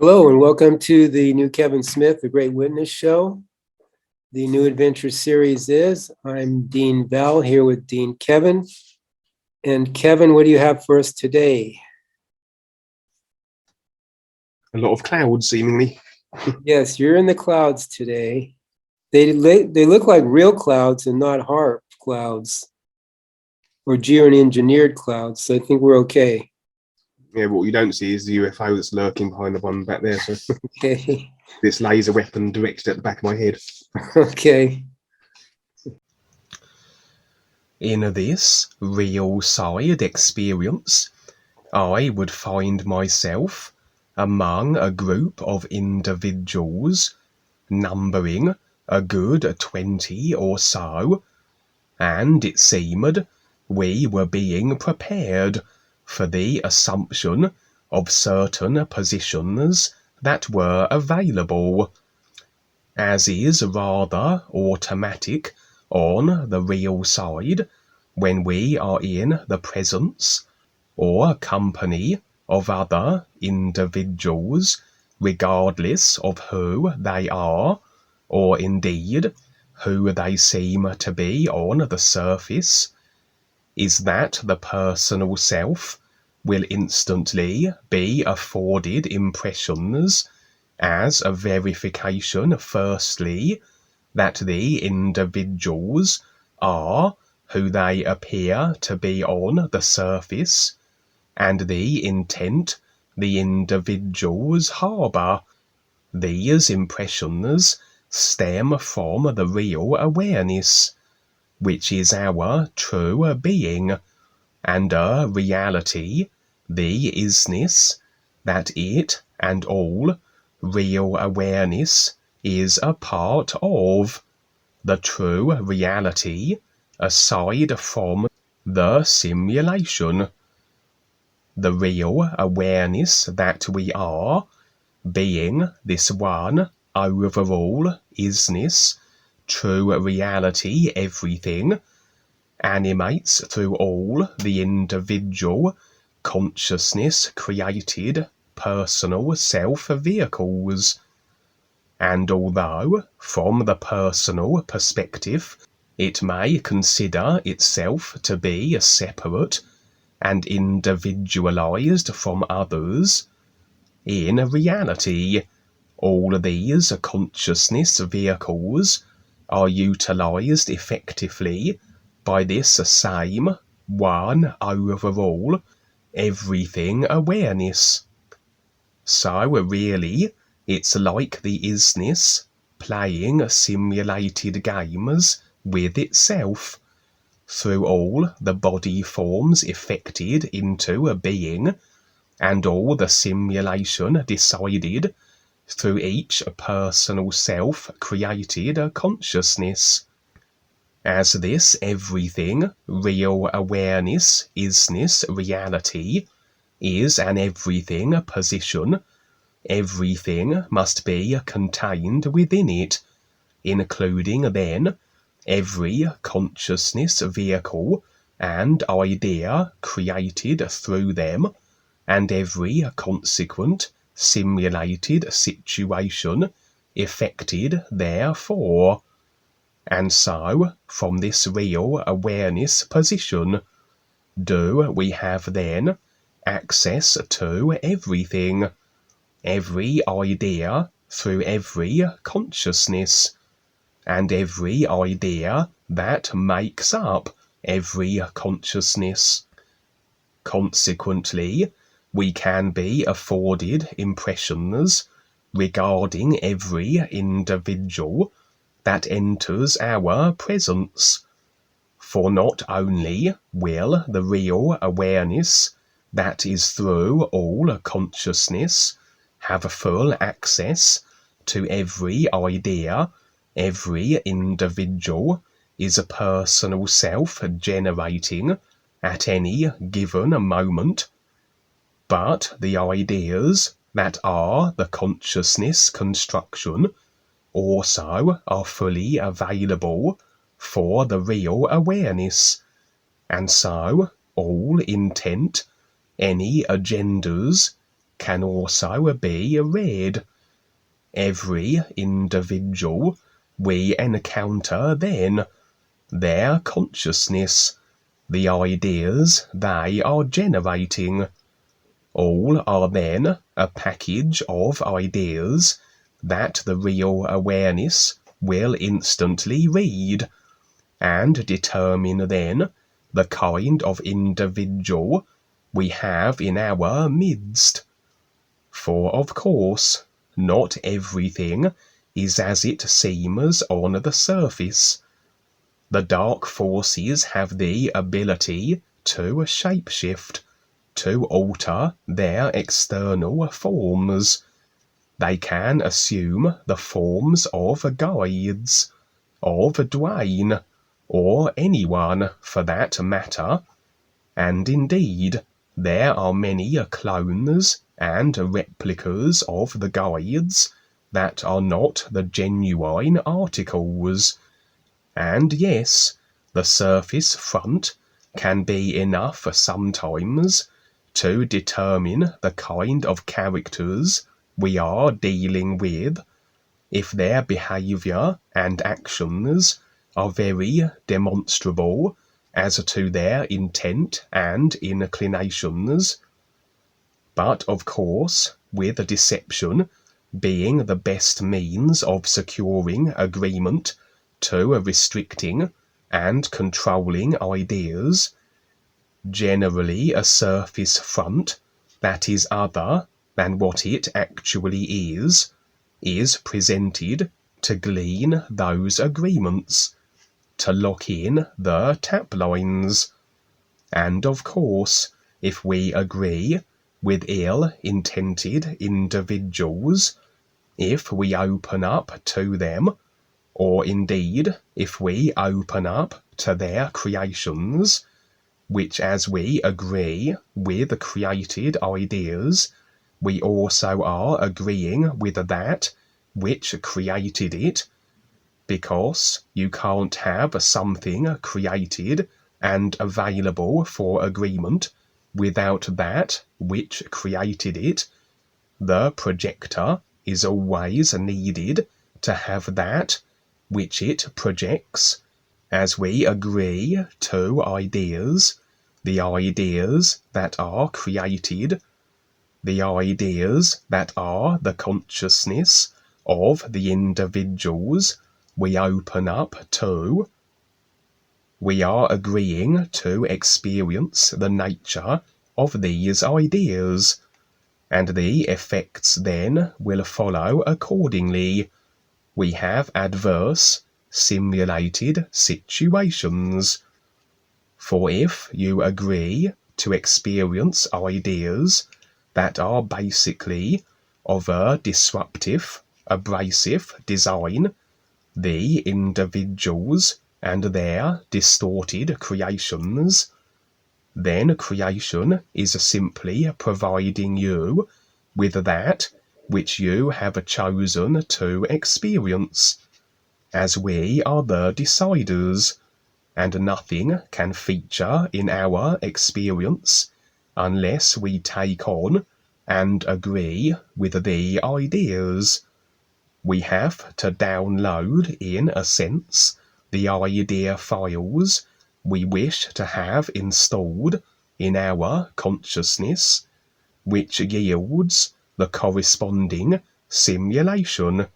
Hello and welcome to the new Kevin Smith, The Great Witness Show. The New Adventure series is, I'm Dean Bell here with Dean Kevin. And Kevin, what do you have for us today? A lot of clouds, seemingly. Yes, you're in the clouds today. They look like real clouds and not HAARP clouds or geo-engineered clouds, so I think we're okay. Yeah, what you don't see is the UFO that's lurking behind the one back there. So Okay. this laser weapon directed at the back of my head. Okay. In this real side experience, I would find myself among a group of individuals numbering a good 20 or so, and it seemed we were being prepared for the assumption of certain positions that were available, as is rather automatic on the real side when we are in the presence or company of other individuals, regardless of who they are, or indeed who they seem to be on the surface, is that the personal self will instantly be afforded impressions as a verification, firstly, that the individuals are who they appear to be on the surface, and the intent the individuals harbour. These impressions stem from the real awareness, which is our true being, and a reality, the isness, that it and all real awareness is a part of, the true reality, aside from the simulation. The real awareness that we are, being this one overall isness, true reality, everything, animates through all the individual consciousness created personal self-vehicles. And although, from the personal perspective, it may consider itself to be separate and individualized from others, in reality, all these consciousness vehicles are utilized effectively by this same one overall everything awareness. So really, it's like the isness playing simulated games with itself, through all the body forms effected into a being, and all the simulation decided through each personal self-created consciousness. As this everything, real awareness, isness, reality, is an everything position, everything must be contained within it, including then every consciousness vehicle and idea created through them, and every consequent simulated situation effected therefore. And so, from this real awareness position, do we have then access to everything, every idea through every consciousness, and every idea that makes up every consciousness. Consequently, we can be afforded impressions regarding every individual that enters our presence, for not only will the real awareness that is through all consciousness have full access to every idea every individual is a personal self generating at any given moment, but the ideas that are the consciousness construction also are fully available for the real awareness, and so all intent, any agendas, can also be read. Every individual we encounter then, their consciousness, the ideas they are generating, all are then a package of ideas that the real awareness will instantly read and determine then the kind of individual we have in our midst. For of course, not everything is as it seems on the surface. The dark forces have the ability to shapeshift, to alter their external forms. They can assume the forms of guides, of Dwayne, or anyone for that matter, and indeed there are many clones and replicas of the guides that are not the genuine articles. And yes, the surface front can be enough sometimes to determine the kind of characters we are dealing with, if their behaviour and actions are very demonstrable as to their intent and inclinations. But of course, with deception being the best means of securing agreement to restricting and controlling ideas, generally a surface front that is other than what it actually is presented to glean those agreements, to lock in the tap lines. And of course, if we agree with ill-intended individuals, if we open up to them, or indeed if we open up to their creations, which as we agree with created ideas, we also are agreeing with that which created it, because you can't have something created and available for agreement without that which created it. The projector is always needed to have that which it projects. As we agree to ideas, the ideas that are created, the ideas that are the consciousness of the individuals we open up to, we are agreeing to experience the nature of these ideas, and the effects then will follow accordingly. We have adverse, simulated situations. For if you agree to experience ideas that are basically of a disruptive, abrasive design, the individuals and their distorted creations, then creation is simply providing you with that which you have chosen to experience, as we are the deciders, and nothing can feature in our experience unless we take on and agree with the ideas. We have to download, in a sense, the idea files we wish to have installed in our consciousness, which yields the corresponding simulation.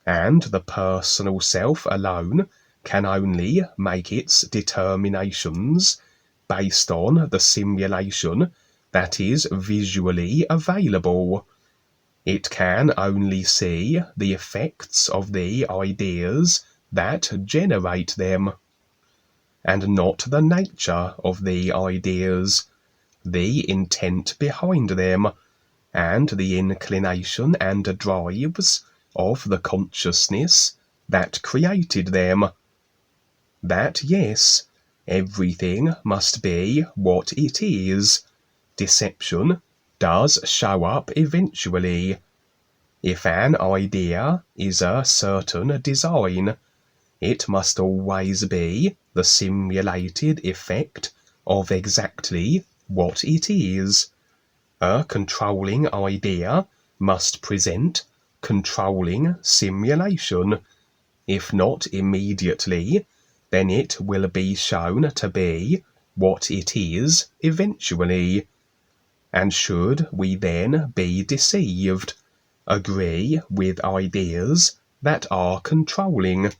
And the personal self alone can only make its determinations based on the simulation that is visually available. It can only see the effects of the ideas that generate them, and not the nature of the ideas, the intent behind them, and the inclination and drives of the consciousness that created them. That, yes, everything must be what it is. Deception does show up eventually. If an idea is a certain design, it must always be the simulated effect of exactly what it is. A controlling idea must present controlling simulation. If not immediately, then it will be shown to be what it is eventually. And should we then be deceived, agree with ideas that are controlling,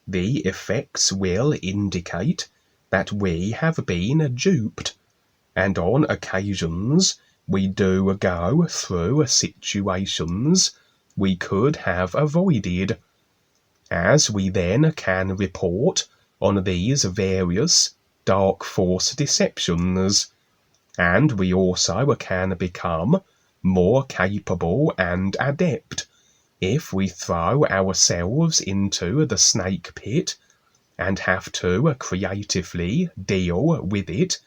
the effects will indicate that we have been duped, and on occasions we do go through situations we could have avoided, as we then can report on these various dark force deceptions, and we also can become more capable and adept if we throw ourselves into the snake pit and have to creatively deal with it,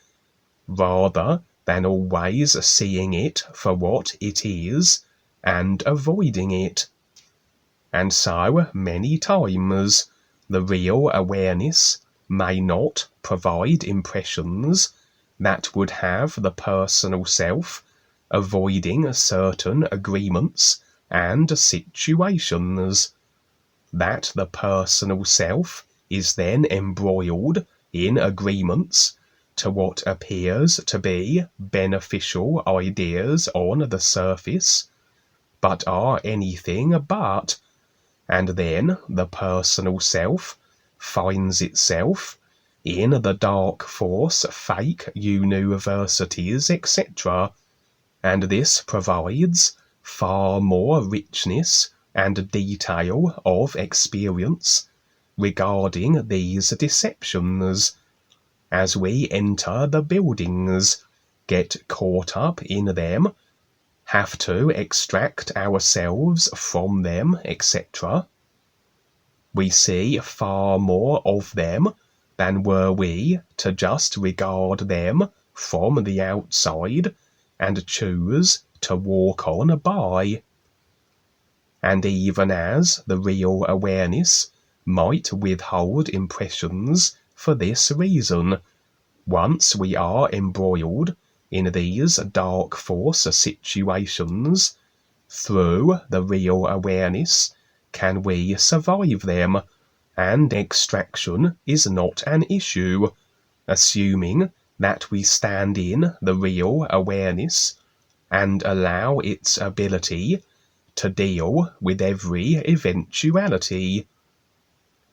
rather than always seeing it for what it is and avoiding it. And so many times the real awareness may not provide impressions that would have the personal self avoiding certain agreements and situations, that the personal self is then embroiled in agreements to what appears to be beneficial ideas on the surface, but are anything but, and then the personal self finds itself in the dark force fake universities, etc., and this provides far more richness and detail of experience regarding these deceptions, as we enter the buildings, get caught up in them, have to extract ourselves from them, etc. We see far more of them than were we to just regard them from the outside and choose to walk on by. And even as the real awareness might withhold impressions for this reason, once we are embroiled in these dark force situations, through the real awareness can we survive them, and extraction is not an issue, assuming that we stand in the real awareness and allow its ability to deal with every eventuality.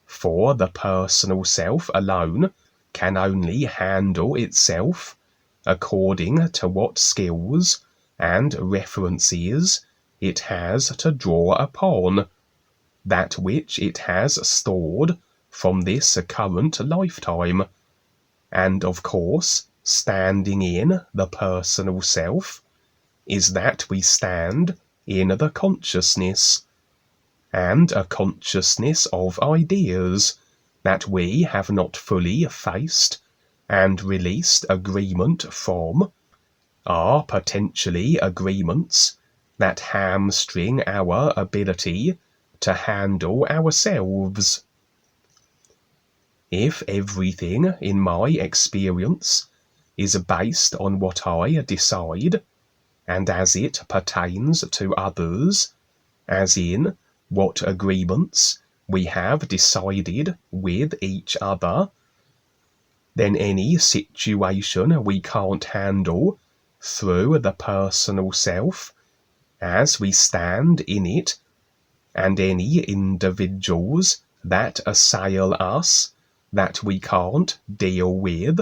For the personal self alone can only handle itself according to what skills and references it has to draw upon, that which it has stored from this current lifetime, and of course, standing in the personal self is that we stand in the consciousness, and a consciousness of ideas that we have not fully faced and released agreement from are potentially agreements that hamstring our ability to handle ourselves. If everything in my experience is based on what I decide, and as it pertains to others, as in what agreements we have decided with each other, then any situation we can't handle through the personal self, as we stand in it, and any individuals that assail us that we can't deal with,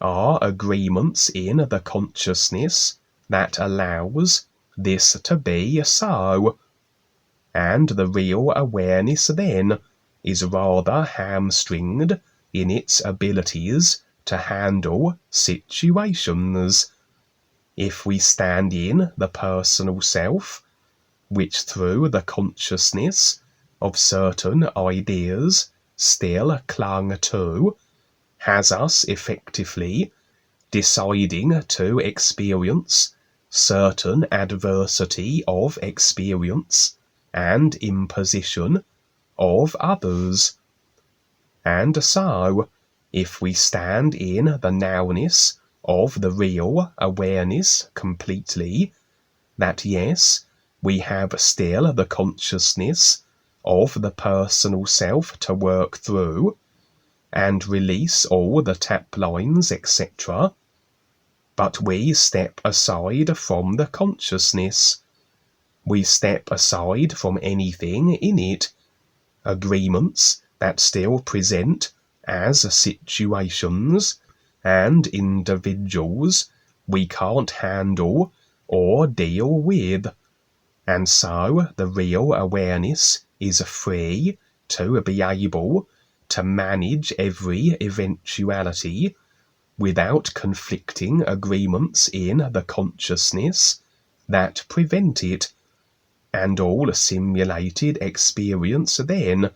are agreements in the consciousness that allows this to be so, and the real awareness then is rather hamstringed in its abilities to handle situations. If we stand in the personal self, which through the consciousness of certain ideas still clung to, has us effectively deciding to experience certain adversity of experience and imposition of others. And so, if we stand in the nowness of the real awareness completely, that yes, we have still the consciousness of the personal self to work through and release all the tap lines, etc. But we step aside from the consciousness. We step aside from anything in it, agreements that still present as situations and individuals we can't handle or deal with. And so the real awareness is free to be able to manage every eventuality without conflicting agreements in the consciousness that prevent it, and all simulated experience then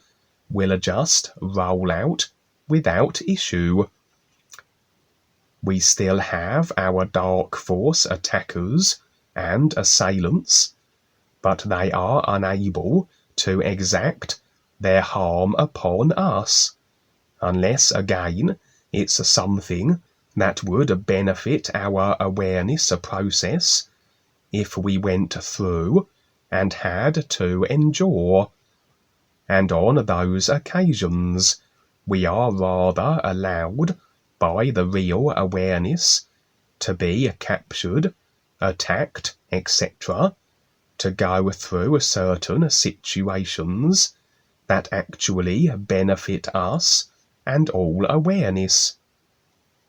will just roll out without issue. We still have our dark force attackers and assailants, but they are unable to exact their harm upon us, unless again it's something that would benefit our awareness process if we went through and had to endure. And on those occasions we are rather allowed by the real awareness to be captured, attacked, etc., to go through certain situations that actually benefit us and all awareness.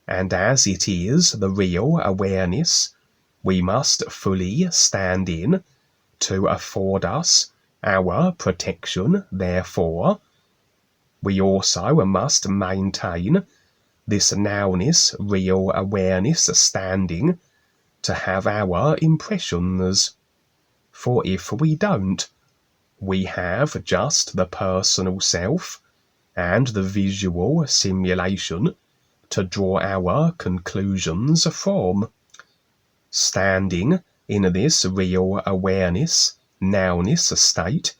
And as it is the real awareness we must fully stand in to afford us our protection, therefore, we also must maintain this nowness real awareness standing to have our impressions. For if we don't, we have just the personal self and the visual simulation to draw our conclusions from. Standing in this real awareness, nowness state,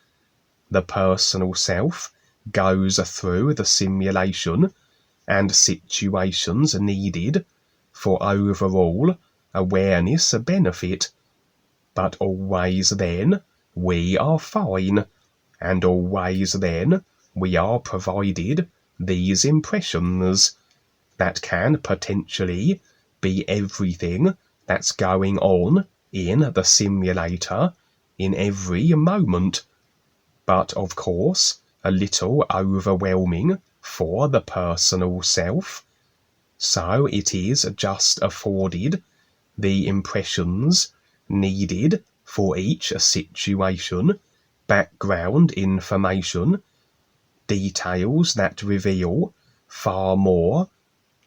the personal self goes through the simulation and situations needed for overall awareness benefit, but always then we are fine, and always then we are provided these impressions that can potentially be everything that's going on in the simulator in every moment, but of course a little overwhelming for the personal self, so it is just afforded the impressions needed for each situation, background information, details that reveal far more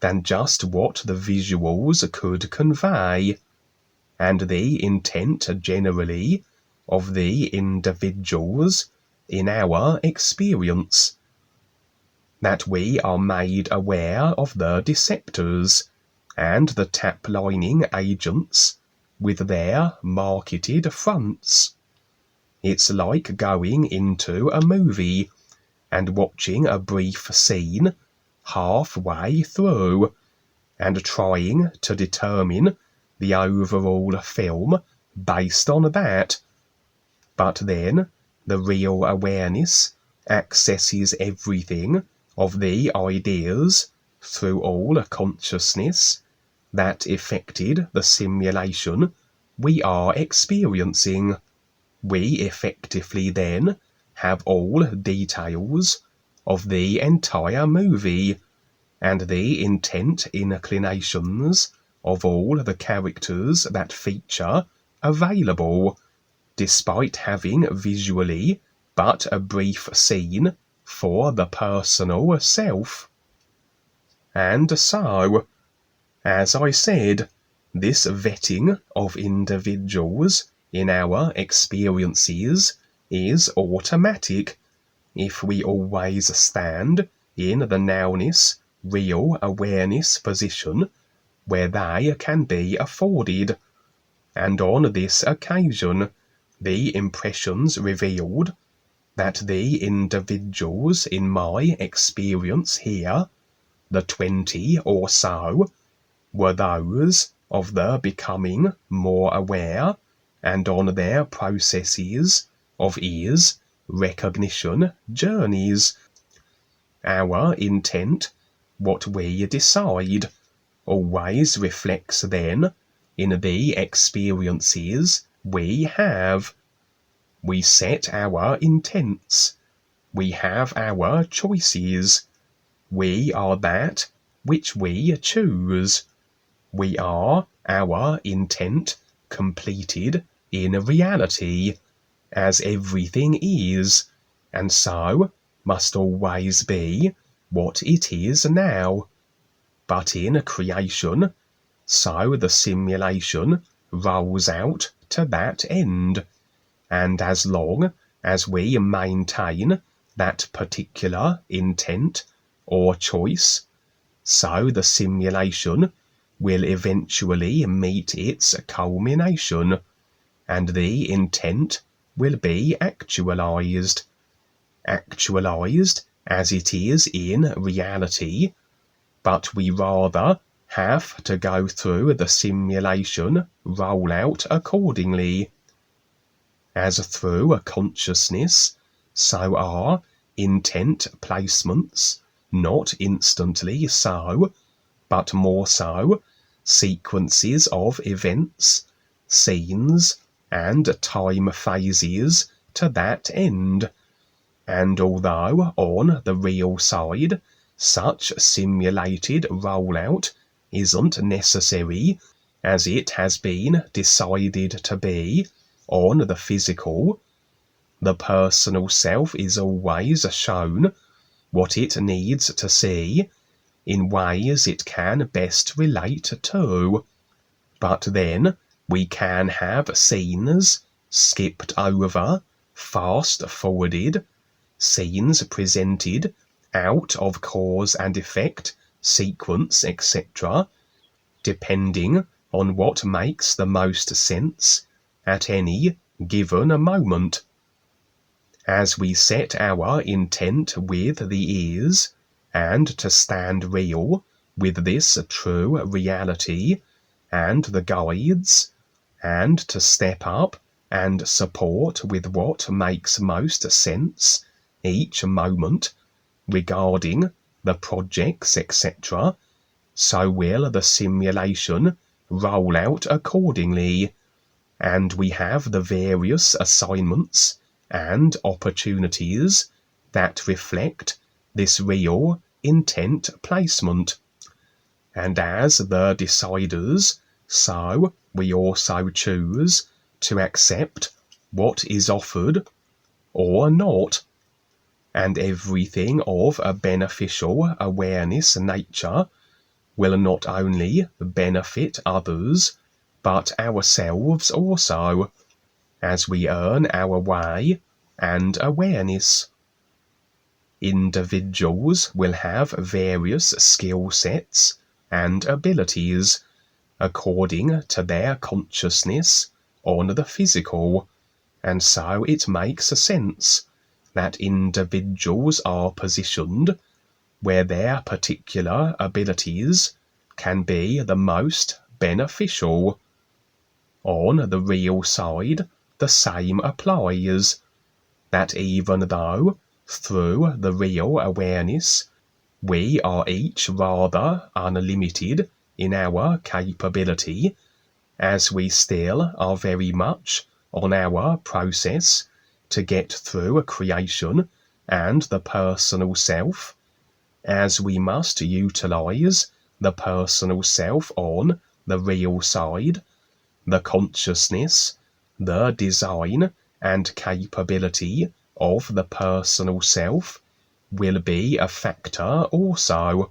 than just what the visuals could convey, and the intent generally of the individuals in our experience, that we are made aware of the deceptors and the tap-lining agents with their marketed fronts. It's like going into a movie and watching a brief scene halfway through and trying to determine the overall film based on that. But then the real awareness accesses everything of the ideas through all consciousness that affected the simulation we are experiencing. We effectively then have all details of the entire movie and the intent inclinations of all the characters that feature available, despite having visually but a brief scene for the personal self. And so, as I said, this vetting of individuals in our experiences is automatic if we always stand in the nowness, real awareness position where they can be afforded, and on this occasion the impressions revealed that the individuals in my experience here, the 20 or so, were those of the becoming more aware and on their processes of ease recognition journeys. Our intent, what we decide, always reflects then in the experiences we have. We set our intents. We have our choices. We are that which we choose. We are our intent completed in reality, as everything is, and so must always be what it is now. But in creation, so the simulation rolls out to that end, and as long as we maintain that particular intent or choice, so the simulation will eventually meet its culmination, and the intent will be actualized as it is in reality, but we rather have to go through the simulation rollout accordingly. As through a consciousness, so are intent placements, not instantly so, but more so, sequences of events, scenes, and time phases to that end. And although on the real side, such simulated rollout isn't necessary, as it has been decided to be on the physical, the personal self is always shown what it needs to see in ways it can best relate to. But then we can have scenes skipped over, fast forwarded, scenes presented out of cause and effect, sequence, etc., depending on what makes the most sense at any given moment. As we set our intent with the ears, and to stand real with this true reality and the guides, and to step up and support with what makes most sense each moment regarding the projects, etc., so will the simulation roll out accordingly, and we have the various assignments and opportunities that reflect this real intent placement. And as the deciders, so we also choose to accept what is offered or not, and everything of a beneficial awareness nature will not only benefit others, but ourselves also, as we earn our way and awareness. Individuals will have various skill sets and abilities according to their consciousness on the physical, and so it makes sense that individuals are positioned where their particular abilities can be the most beneficial. On the real side, the same applies, that even though through the real awareness we are each rather unlimited in our capability, as we still are very much on our process to get through a creation and the personal self, as we must utilize the personal self on the real side, the consciousness, the design and capability of the personal self will be a factor also,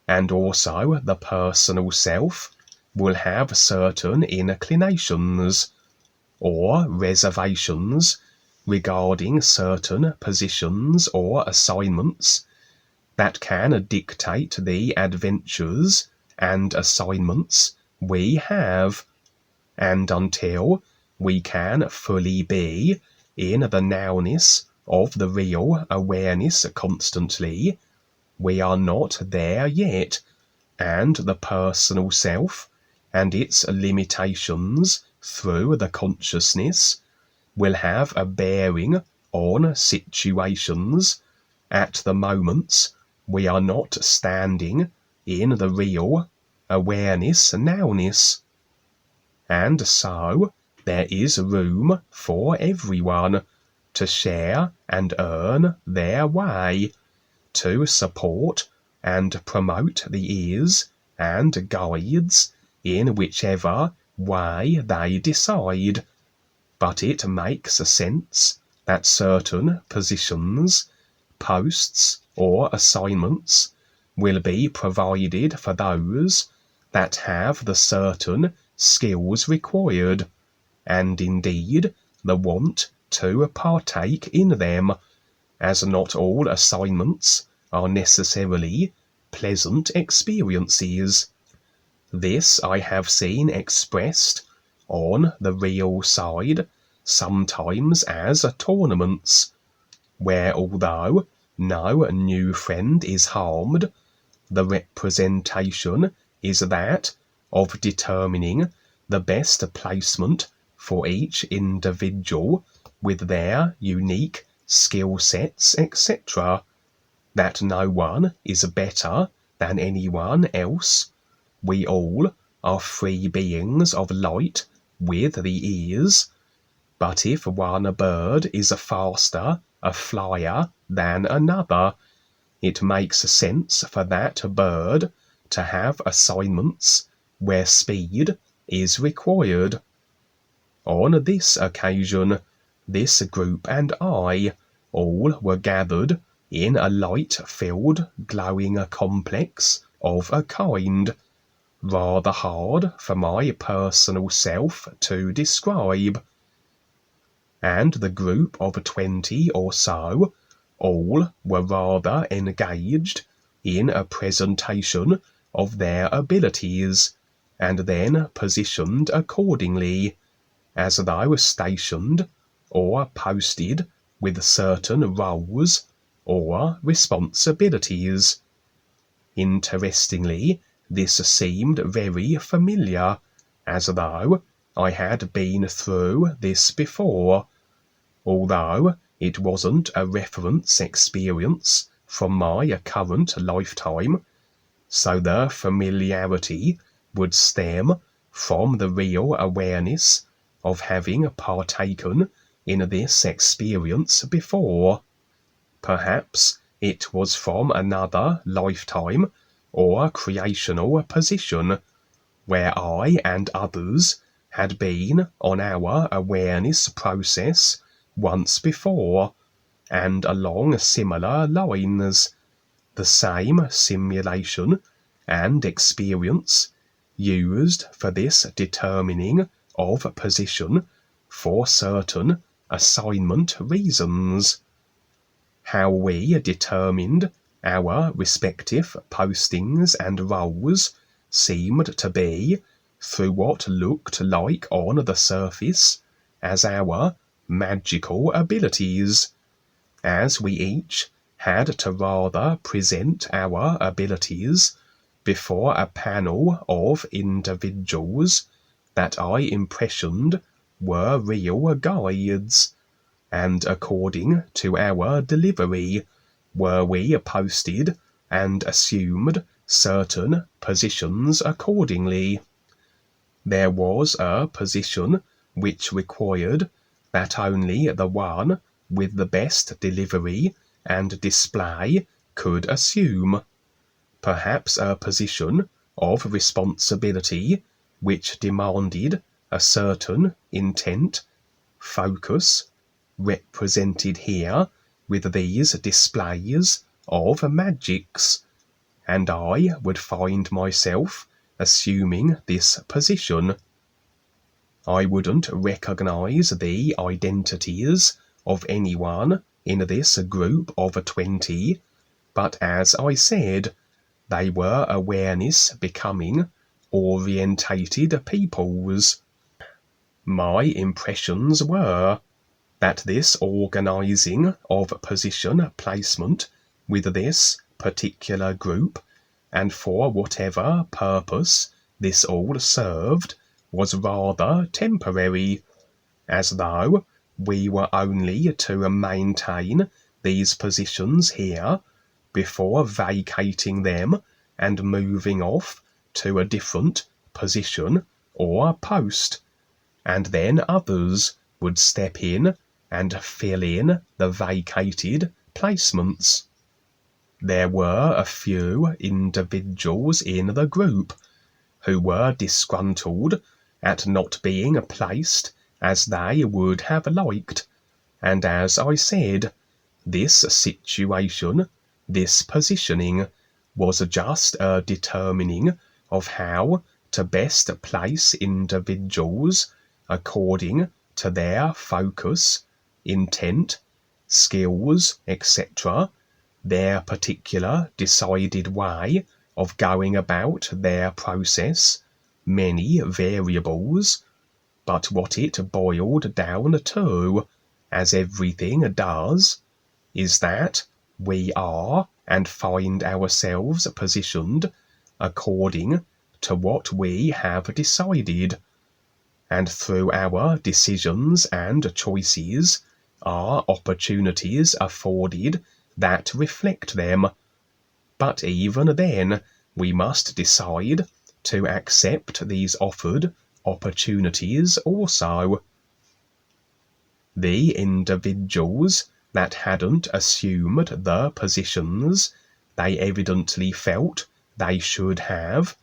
and also the personal self will have certain inclinations or reservations regarding certain positions or assignments that can dictate the adventures and assignments we have, and until we can fully be in the nowness of the real awareness constantly, we are not there yet, and the personal self and its limitations through the consciousness will have a bearing on situations at the moments we are not standing in the real awareness nowness. And so there is room for everyone to share and earn their way, to support and promote the ears and guides in whichever way they decide. But it makes sense that certain positions, posts, or assignments will be provided for those that have the certain skills required, and indeed the want to partake in them, as not all assignments are necessarily pleasant experiences. This I have seen expressed on the real side sometimes as tournaments, where although no new friend is harmed, the representation is that of determining the best placement for each individual with their unique skill sets, etc., that no one is better than anyone else. We all are free beings of light with the ears, but if one bird is faster a flyer than another, it makes sense for that bird to have assignments where speed is required. On this occasion, this group and I all were gathered in a light-filled, glowing complex of a kind rather hard for my personal self to describe. And the group of 20 or so all were rather engaged in a presentation of their abilities, and then positioned accordingly, as though stationed or posted with certain roles or responsibilities. Interestingly, this seemed very familiar, as though I had been through this before, although it wasn't a reference experience from my current lifetime, so the familiarity would stem from the real awareness of having partaken in this experience before. Perhaps it was from another lifetime or creational position, where I and others had been on our awareness process once before, and along similar lines, the same simulation and experience used for this determining of position for certain assignment reasons. How we determined our respective postings and roles seemed to be through what looked like on the surface as our magical abilities, as we each had to rather present our abilities before a panel of individuals that I impressioned were real guides, and according to our delivery were we posted and assumed certain positions accordingly. There was a position which required that only the one with the best delivery and display could assume, perhaps a position of responsibility which demanded a certain intent, focus, represented here with these displays of magics, and I would find myself assuming this position. I wouldn't recognize the identities of anyone in this group of 20, but as I said, they were awareness becoming orientated peoples. My impressions were that this organizing of position placement with this particular group and for whatever purpose this all served was rather temporary, as though we were only to maintain these positions here before vacating them and moving off to a different position or post, and then others would step in and fill in the vacated placements. There were a few individuals in the group who were disgruntled at not being placed as they would have liked, and as I said, this situation, this positioning, was just a determining of how to best place individuals according to their focus, intent, skills, etc., their particular decided way of going about their process, many variables, but what it boiled down to, as everything does, is that we are and find ourselves positioned according to what we have decided, and through our decisions and choices are opportunities afforded that reflect them. But even then, we must decide to accept these offered opportunities also. The individuals that hadn't assumed the positions they evidently felt they should have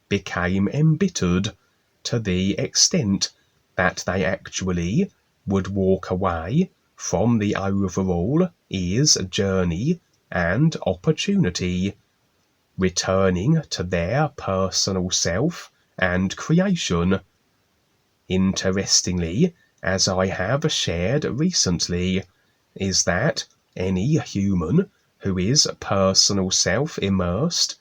became embittered to the extent that they actually would walk away from the overall is journey and opportunity, returning to their personal self and creation. Interestingly, as I have shared recently, is that any human who is personal self immersed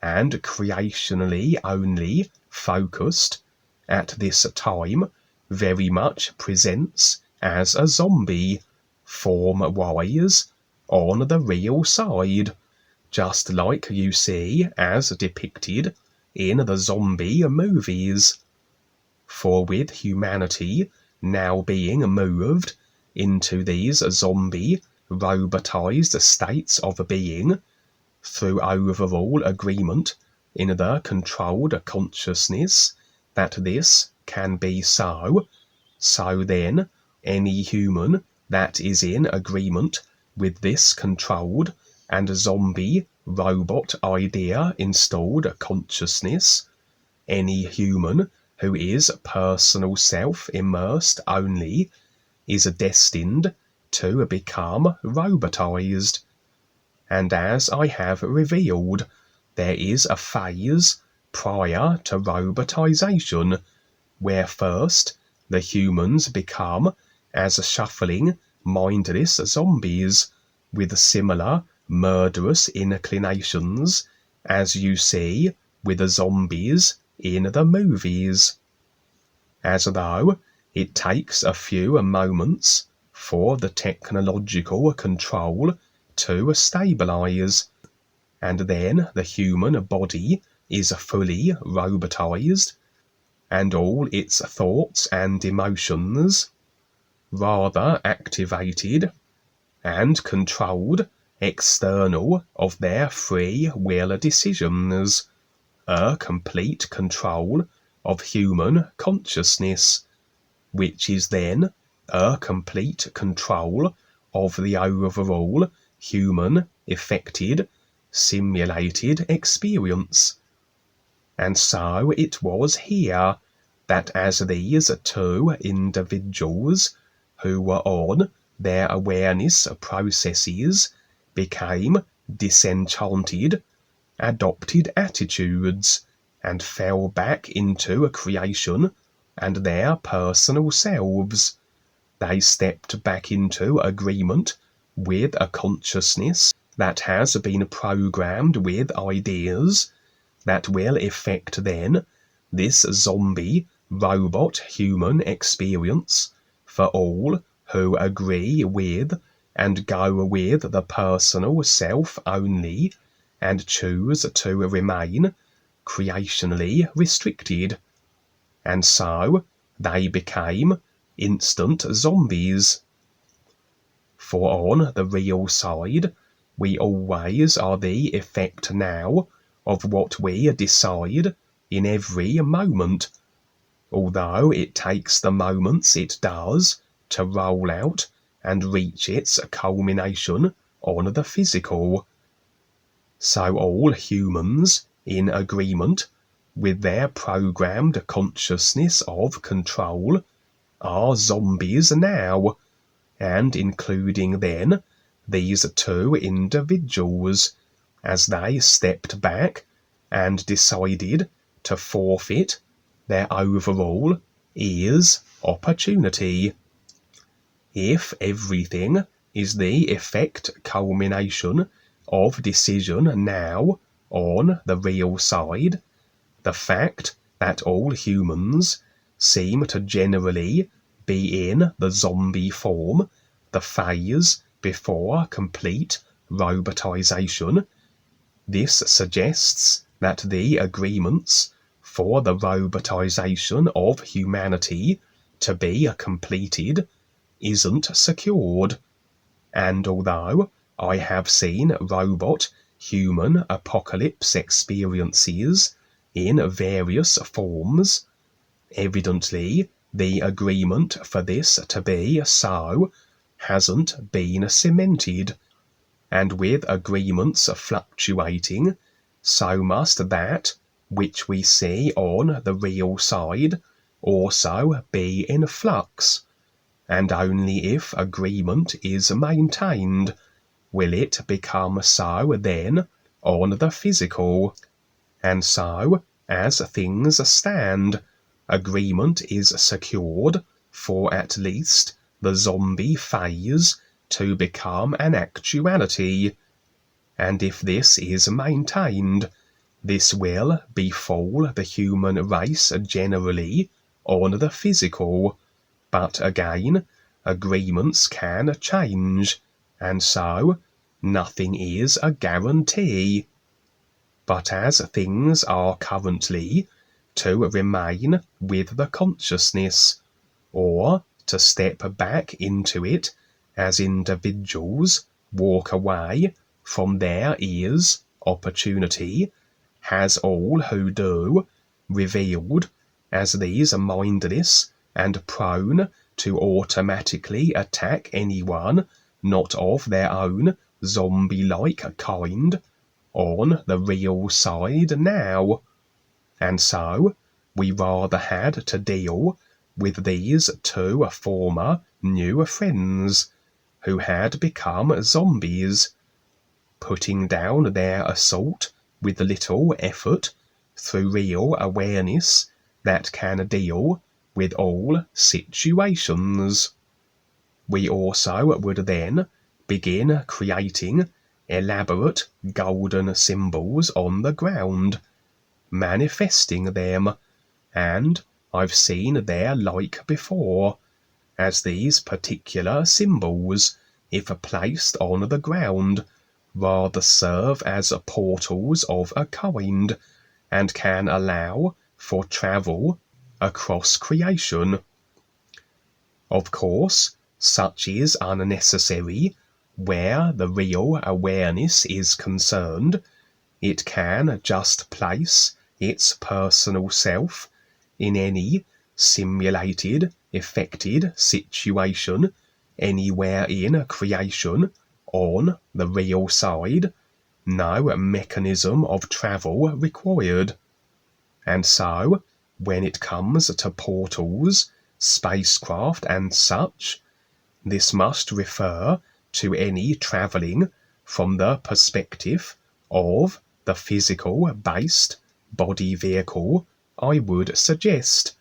and creationally only focused at this time very much presents as a zombie, form-wise, on the real side, just like you see as depicted in the zombie movies. For with humanity now being moved into these zombie robotized states of being, through overall agreement in the controlled consciousness that this can be so, so then any human that is in agreement with this controlled and zombie robot idea installed consciousness, any human who is personal self immersed only, is destined to become robotized. And as I have revealed, there is a phase prior to robotization where first the humans become as shuffling, mindless zombies with similar murderous inclinations as you see with the zombies in the movies. As though it takes a few moments for the technological control to stabilize, and then the human body is fully robotized, and all its thoughts and emotions rather activated and controlled external of their free will decisions, a complete control of human consciousness, which is then a complete control of the overall human effected simulated experience. And so it was here that as these two individuals who were on their awareness processes became disenchanted, adopted attitudes, and fell back into a creation and their personal selves, they stepped back into agreement with a consciousness that has been programmed with ideas that will effect then this zombie robot human experience for all who agree with and go with the personal self only and choose to remain creationally restricted. And so they became instant zombies. For on the real side, we always are the effect now of what we decide in every moment, although it takes the moments it does to roll out and reach its culmination on the physical. So all humans, in agreement with their programmed consciousness of control, are zombies now, and including then these two individuals, as they stepped back and decided to forfeit their overall ears opportunity. If everything is the effect culmination of decision now on the real side, the fact that all humans seem to generally be in the zombie form, the phase before complete robotization, this suggests that the agreements for the robotization of humanity to be completed isn't secured. And although I have seen robot-human apocalypse experiences in various forms, evidently the agreement for this to be so hasn't been cemented, and with agreements fluctuating, so must that which we see on the real side also be in flux, and only if agreement is maintained will it become so then on the physical. And so, as things stand, agreement is secured for at least the zombie phase to become an actuality. And if this is maintained, this will befall the human race generally on the physical. But again, agreements can change, and so nothing is a guarantee. But as things are currently, to remain with the consciousness, or to step back into it as individuals walk away from their ears opportunity, has all who do revealed as these mindless and prone to automatically attack anyone not of their own zombie-like kind on the real side now. And so we rather had to deal with these two former new friends who had become zombies, putting down their assault with little effort through real awareness that can deal with all situations. We also would then begin creating elaborate golden symbols on the ground, manifesting them, and I've seen their like before, as these particular symbols, if placed on the ground, rather serve as portals of a kind, and can allow for travel across creation. Of course, such is unnecessary where the real awareness is concerned. It can just place its personal self in any simulated, affected situation anywhere in creation on the real side, no mechanism of travel required. And so, when it comes to portals, spacecraft and such, this must refer to any travelling from the perspective of the physical-based body vehicle, I would suggest,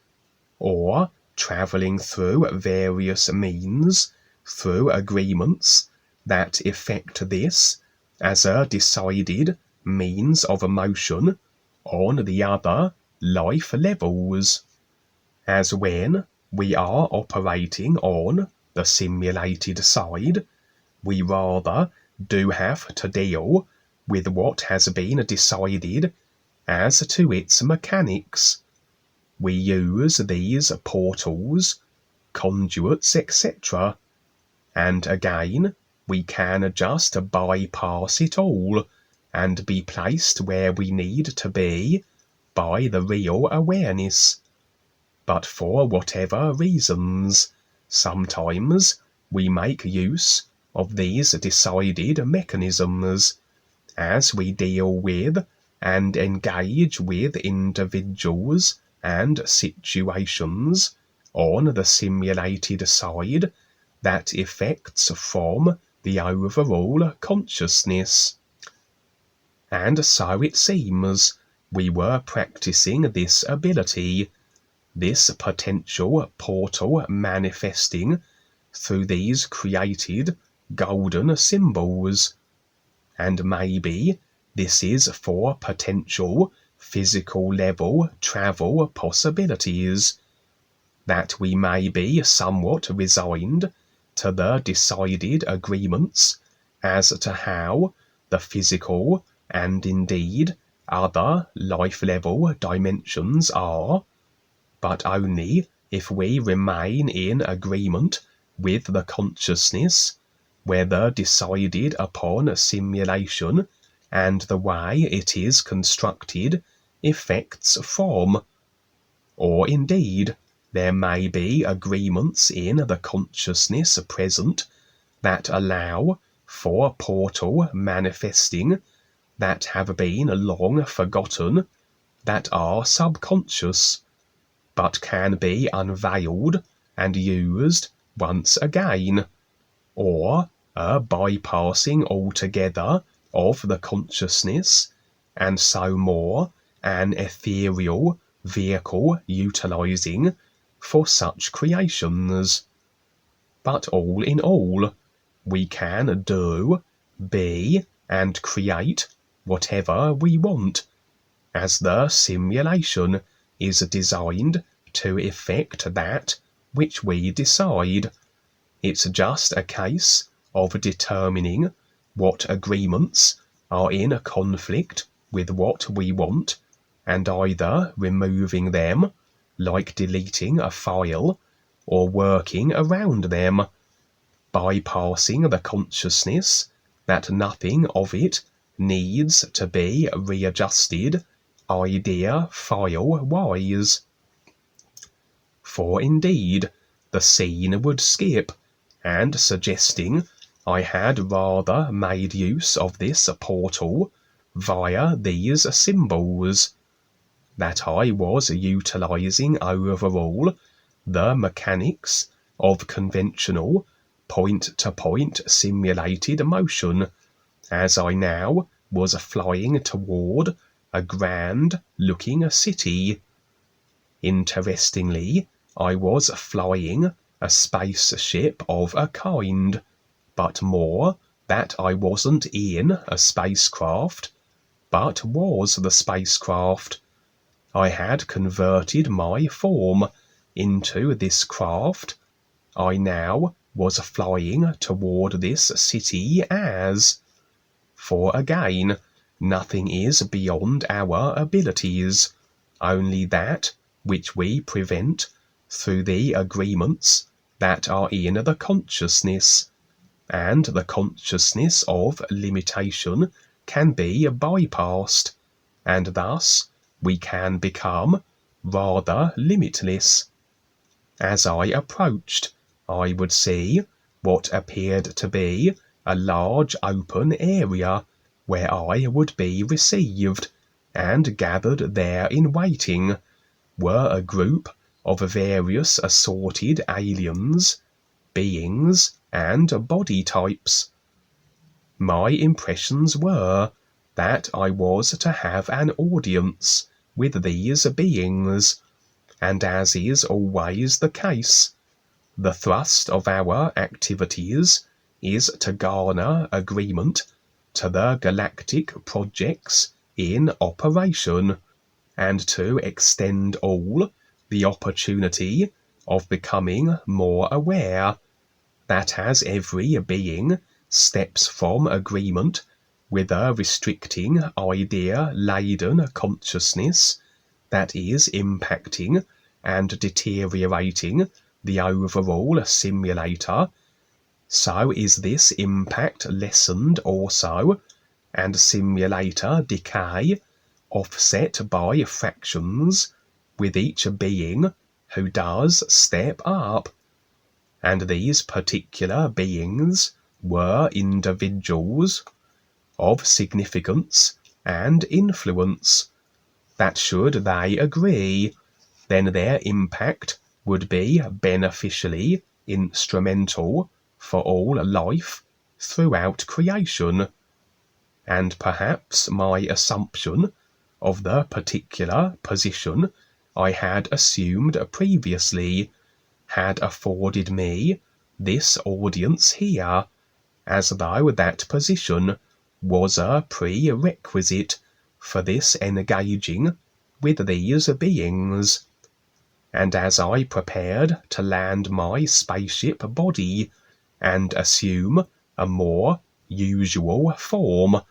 or travelling through various means, through agreements that effect this as a decided means of motion on the other life levels. As when we are operating on the simulated side, we rather do have to deal with what has been decided as to its mechanics. We use these portals, conduits, etc. And again, we can just bypass it all and be placed where we need to be by the real awareness. But for whatever reasons, sometimes we make use of these decided mechanisms as we deal with and engage with individuals and situations on the simulated side that effects from the overall consciousness. And so it seems we were practicing this ability, this potential portal manifesting through these created golden symbols. And maybe this is for potential physical level travel possibilities, that we may be somewhat resigned to the decided agreements as to how the physical and indeed other life level dimensions are, but only if we remain in agreement with the consciousness, whether decided upon simulation and the way it is constructed effects from. Or indeed, there may be agreements in the consciousness present that allow for portal manifesting that have been long forgotten, that are subconscious, but can be unveiled and used once again, or a bypassing altogether of the consciousness, and so more an ethereal vehicle utilizing for such creations. But all in all, we can do, be, and create whatever we want, as the simulation is designed to effect that which we decide. It's just a case of determining what agreements are in a conflict with what we want, and either removing them, like deleting a file, or working around them, bypassing the consciousness that nothing of it needs to be readjusted idea file wise. For indeed, the scene would skip, and suggesting I had rather made use of this portal via these symbols, that I was utilizing overall the mechanics of conventional point-to-point simulated motion, as I now was flying toward a grand-looking city. Interestingly, I was flying a spaceship of a kind, but more that I wasn't in a spacecraft, but was the spacecraft. I had converted my form into this craft. I now was flying toward this city as. For again, nothing is beyond our abilities, only that which we prevent through the agreements that are in the consciousness, and the consciousness of limitation can be bypassed, and thus we can become rather limitless. As I approached, I would see what appeared to be a large open area where I would be received, and gathered there in waiting were a group of various assorted aliens, beings, and body types. My impressions were that I was to have an audience with these beings, and as is always the case, the thrust of our activities is to garner agreement to the galactic projects in operation, and to extend all the opportunity of becoming more aware, that as every being steps from agreement with a restricting idea-laden consciousness that is impacting and deteriorating the overall simulator, so is this impact lessened also, and simulator decay offset by fractions with each being who does step up. And these particular beings were individuals of significance and influence, that should they agree, then their impact would be beneficially instrumental for all life throughout creation. And perhaps my assumption of the particular position I had assumed previously had afforded me this audience here, as though that position was a prerequisite for this engaging with these beings. And as I prepared to land my spaceship body and assume a more usual form,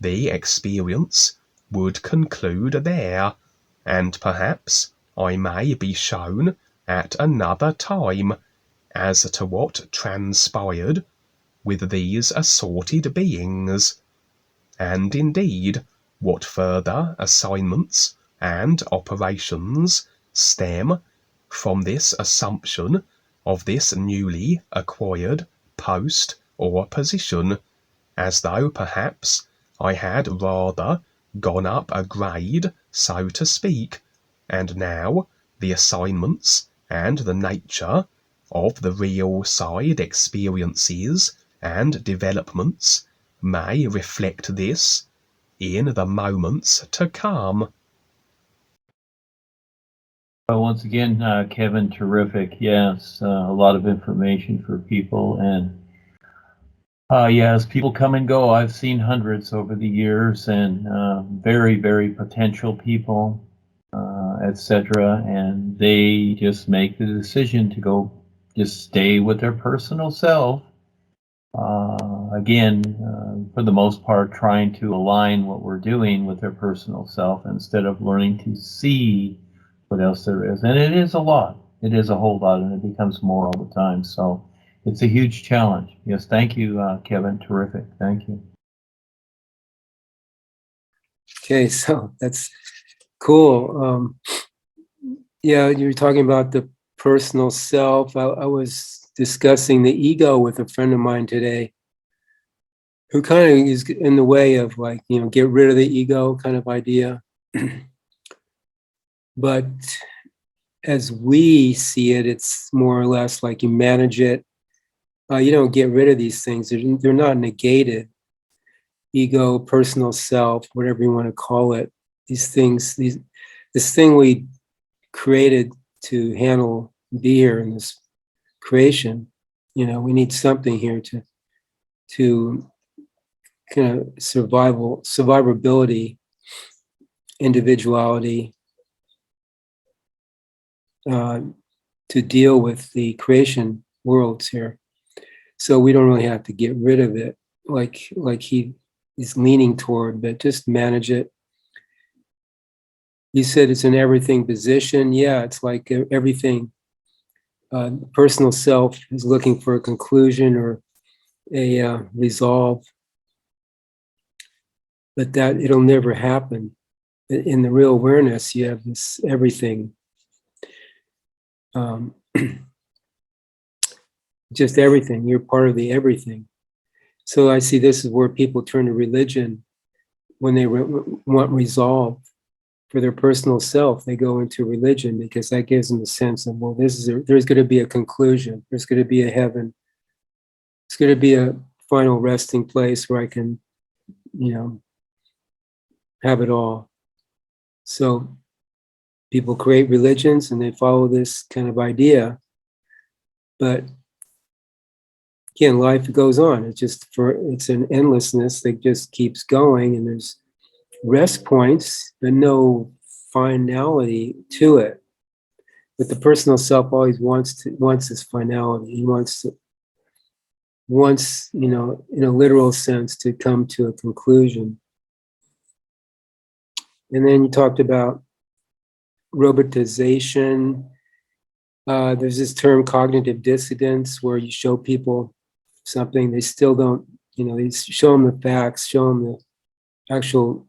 the experience would conclude there, and perhaps I may be shown at another time as to what transpired with these assorted beings, and indeed what further assignments and operations stem from this assumption of this newly acquired post or position, as though perhaps I had rather gone up a grade, so to speak, and now the assignments and the nature of the real side experiences and developments may reflect this in the moments to come. Once again, Kevin, terrific. Yes, a lot of information for people. And yes, people come and go. I've seen hundreds over the years, and very, very potential people, etc. And they just make the decision to go just stay with their personal self. Again, for the most part, trying to align what we're doing with their personal self instead of learning to see what else there is. And it is a lot. It is a whole lot, and it becomes more all the time. So it's a huge challenge. Yes, thank you, Kevin. Terrific. Thank you. Okay, so that's cool. Yeah, you were talking about the personal self. I was discussing the ego with a friend of mine today, who kind of is in the way of, like, get rid of the ego kind of idea. But as we see it, it's more or less like you manage it. You don't get rid of these things. They're not negated. Ego, personal self, whatever you want to call it. These things, this thing we created to handle, be here in this creation. We need something here to kind of survivability, individuality, to deal with the creation worlds here. So we don't really have to get rid of it like he is leaning toward, but just manage it. You said it's an everything position. Yeah, it's like everything. Personal self is looking for a conclusion or a resolve, but that it'll never happen. In the real awareness, you have this everything. Just everything. You're part of the everything. So I see this is where people turn to religion when they want resolve for their personal self. They go into religion because that gives them a sense of, well, there's going to be a conclusion. There's going to be a heaven. It's going to be a final resting place where I can, have it all. So people create religions and they follow this kind of idea. But again, life goes on. It's an endlessness that just keeps going, and there's rest points, but no finality to it. But the personal self always wants this finality. He wants wants, in a literal sense, to come to a conclusion. And then you talked about robotization. There's this term cognitive dissonance, where you show people something, they still don't, they show them the facts, show them the actual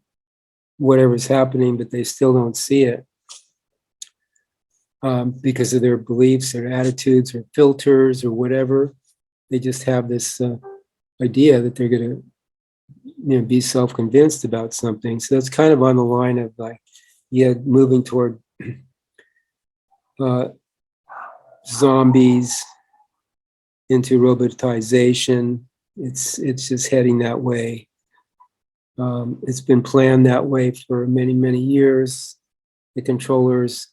whatever's happening, but they still don't see it because of their beliefs or attitudes or filters or whatever. They just have this idea that they're going to, be self-convinced about something. So that's kind of on the line of like, moving toward zombies into robotization. It's just heading that way. It's been planned that way for many, many years. The controllers,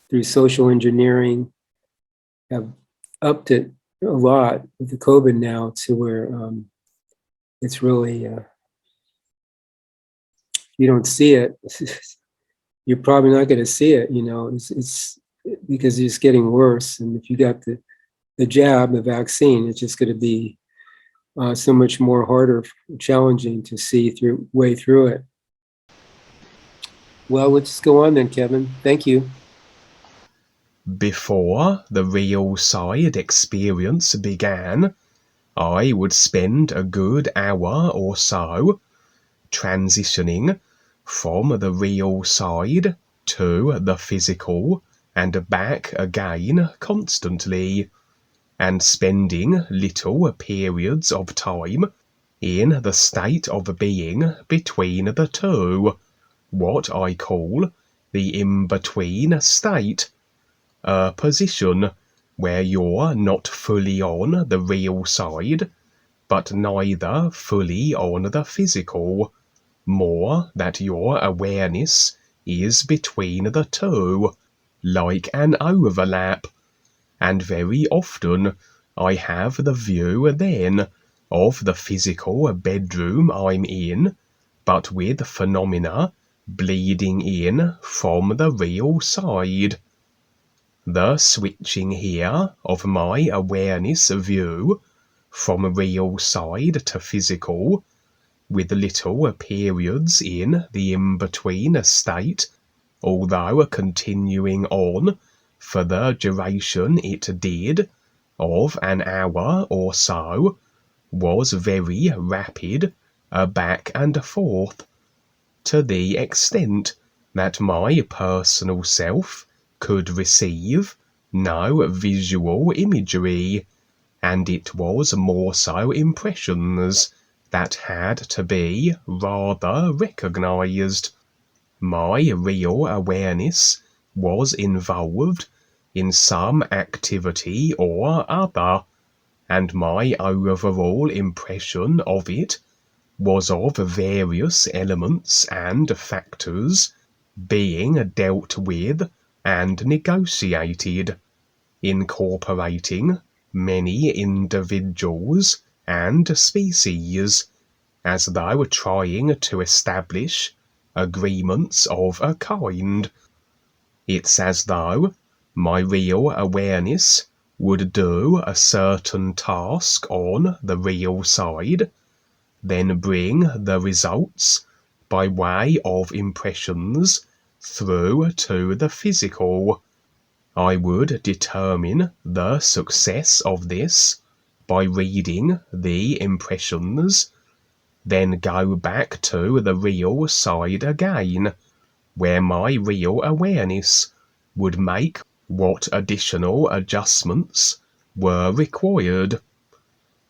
through social engineering, have upped it a lot with the COVID now to where it's really, you don't see it. You're probably not going to see it, it's because it's getting worse. And if you got the jab, the vaccine, it's just going to be so much more harder, challenging to see way through it. Well, let's go on then, Kevin. Thank you. Before the real side experience began, I would spend a good hour or so transitioning from the real side to the physical and back again constantly, and spending little periods of time in the state of being between the two, what I call the in-between state, a position where you're not fully on the real side, but neither fully on the physical, more that your awareness is between the two, like an overlap. And very often I have the view then of the physical bedroom I'm in, but with phenomena bleeding in from the real side. The switching here of my awareness view from real side to physical, with little periods in the in-between state, although continuing on for the duration it did, of an hour or so, was very rapid, back and forth, to the extent that my personal self could receive no visual imagery, and it was more so impressions that had to be rather recognized. My real awareness was involved in some activity or other, and my overall impression of it was of various elements and factors being dealt with and negotiated, incorporating many individuals and species, as though trying to establish agreements of a kind. It's as though my real awareness would do a certain task on the real side, then bring the results by way of impressions through to the physical. I would determine the success of this by reading the impressions, then go back to the real side again, where my real awareness would make what additional adjustments were required.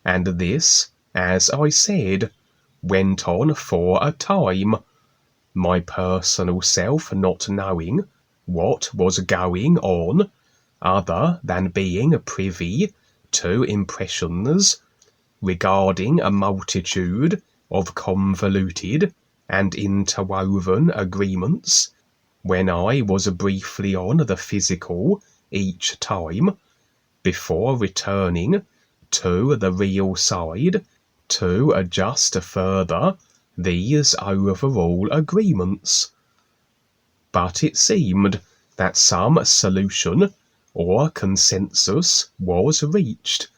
And this, as I said, went on for a time, my personal self not knowing what was going on, other than being privy to impressions regarding a multitude of convoluted and interwoven agreements, when I was briefly on the physical each time, before returning to the real side to adjust further these overall agreements. But it seemed that some solution or consensus was reached,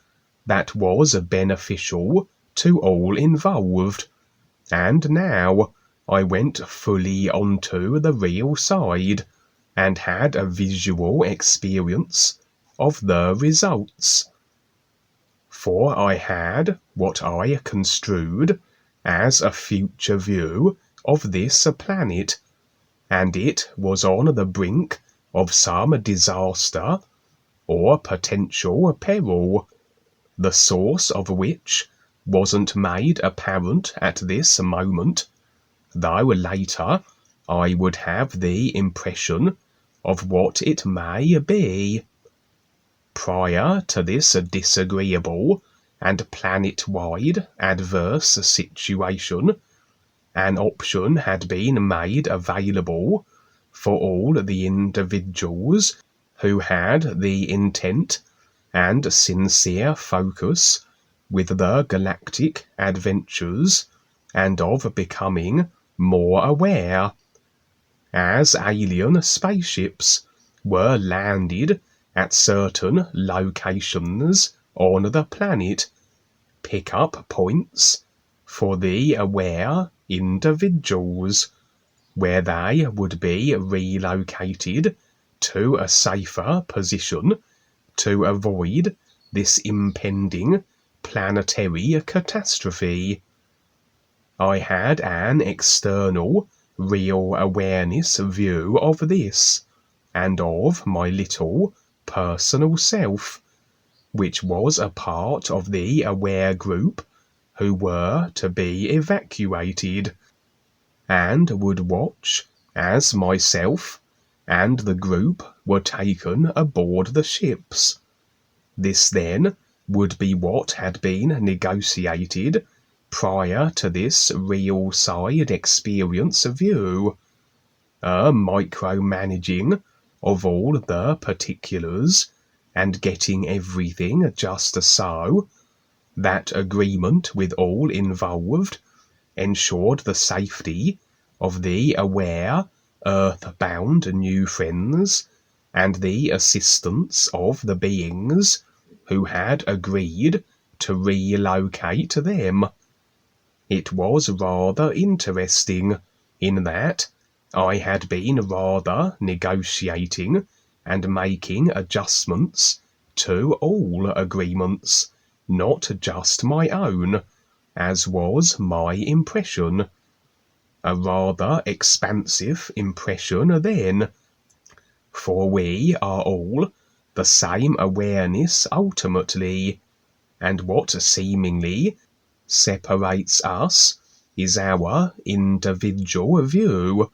that was beneficial to all involved. And now I went fully onto the real side and had a visual experience of the results. For I had what I construed as a future view of this planet, and it was on the brink of some disaster or potential peril, the source of which wasn't made apparent at this moment, though later I would have the impression of what it may be. Prior to this disagreeable and planet-wide adverse situation, an option had been made available for all the individuals who had the intent and sincere focus with the galactic adventures and of becoming more aware. As alien spaceships were landed at certain locations on the planet, pick-up points for the aware individuals, where they would be relocated to a safer position to avoid this impending planetary catastrophe. I had an external, real awareness view of this, and of my little personal self, which was a part of the aware group who were to be evacuated, and would watch as myself and the group were taken aboard the ships. This then would be what had been negotiated prior to this real side experience view, a micromanaging of all the particulars and getting everything just so. That agreement with all involved ensured the safety of the aware earth-bound new friends and the assistance of the beings who had agreed to relocate them. It was rather interesting in that I had been rather negotiating and making adjustments to all agreements, not just my own, as was my impression. A rather expansive impression then, for we are all the same awareness ultimately, and what seemingly separates us is our individual view.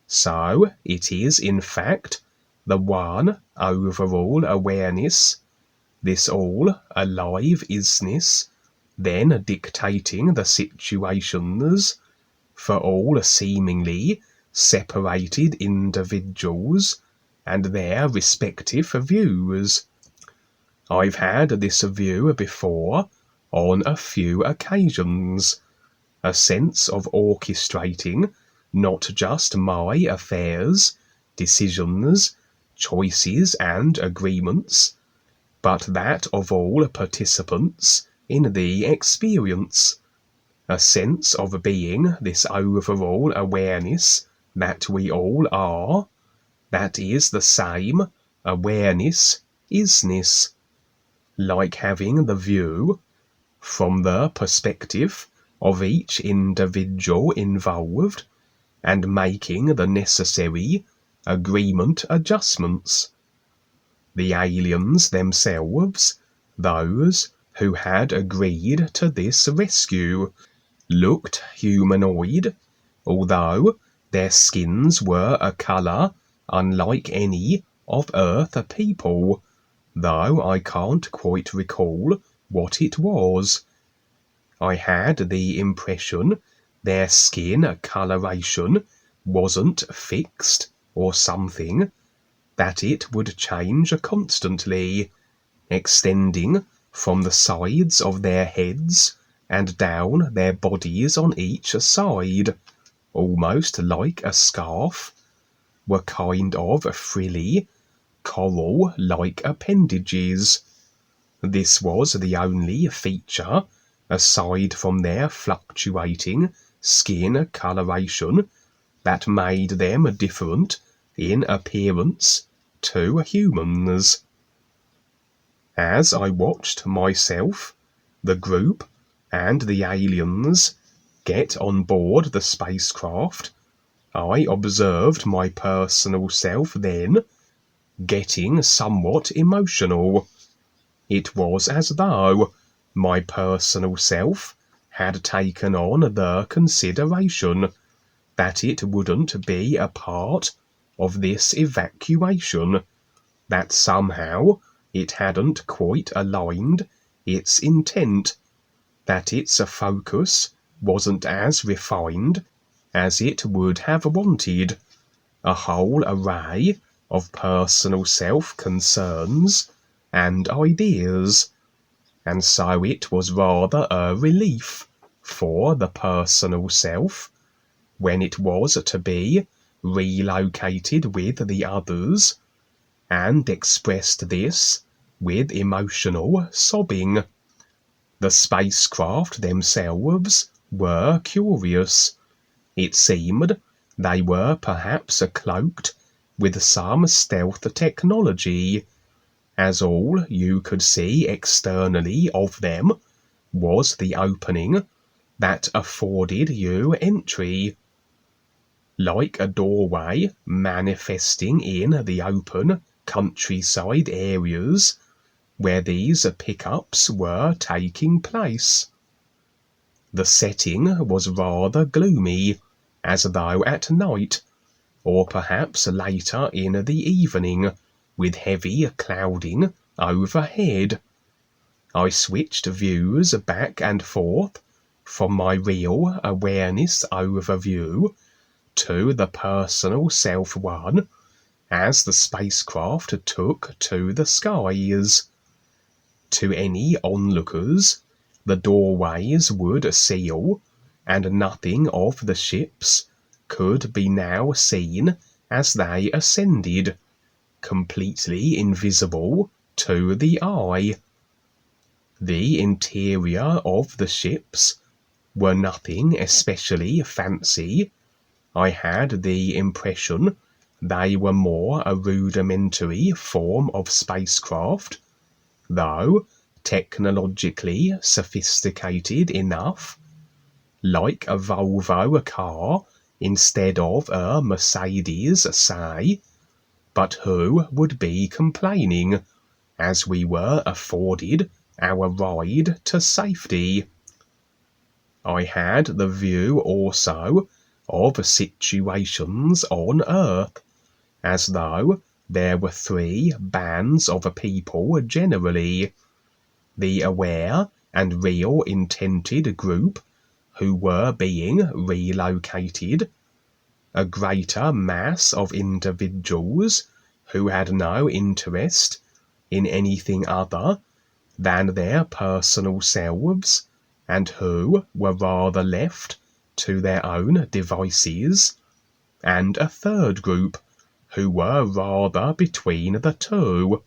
So it is in fact the one overall awareness, this all alive isness, then dictating the situations for all seemingly separated individuals and their respective views. I've had this view before on a few occasions, a sense of orchestrating not just my affairs, decisions, choices and agreements, but that of all participants in the experience, a sense of being this overall awareness that we all are, that is the same awareness isness, like having the view from the perspective of each individual involved and making the necessary agreement adjustments. The aliens themselves, those who had agreed to this rescue, looked humanoid, although their skins were a colour unlike any of Earth people, though I can't quite recall what it was. I had the impression their skin coloration wasn't fixed or something, that it would change constantly, extending from the sides of their heads and down their bodies on each side, almost like a scarf, were kind of frilly, coral-like appendages. This was the only feature, aside from their fluctuating skin coloration, that made them different in appearance to humans. As I watched myself, the group, and the aliens get on board the spacecraft, I observed my personal self then getting somewhat emotional. It was as though my personal self had taken on the consideration that it wouldn't be a part of this evacuation, that somehow it hadn't quite aligned its intent, that its focus wasn't as refined as it would have wanted, a whole array of personal self-concerns and ideas, and so it was rather a relief for the personal self when it was to be relocated with the others, and expressed this with emotional sobbing. The spacecraft themselves were curious. It seemed they were perhaps cloaked with some stealth technology, as all you could see externally of them was the opening that afforded you entry, like a doorway manifesting in the open countryside areas where these pickups were taking place. The setting was rather gloomy, as though at night, or perhaps later in the evening, with heavy clouding overhead. I switched views back and forth from my real awareness overview to the personal self one as the spacecraft took to the skies. To any onlookers, the doorways would seal, and nothing of the ships could be now seen as they ascended, completely invisible to the eye. The interior of the ships were nothing especially fancy. I had the impression they were more a rudimentary form of spacecraft, though technologically sophisticated enough, like a Volvo car instead of a Mercedes, say, but who would be complaining, as we were afforded our ride to safety. I had the view also of situations on Earth, as though there were three bands of people generally: the aware and real intended group who were being relocated, a greater mass of individuals who had no interest in anything other than their personal selves, and who were rather left to their own devices, and a third group who were rather between the two.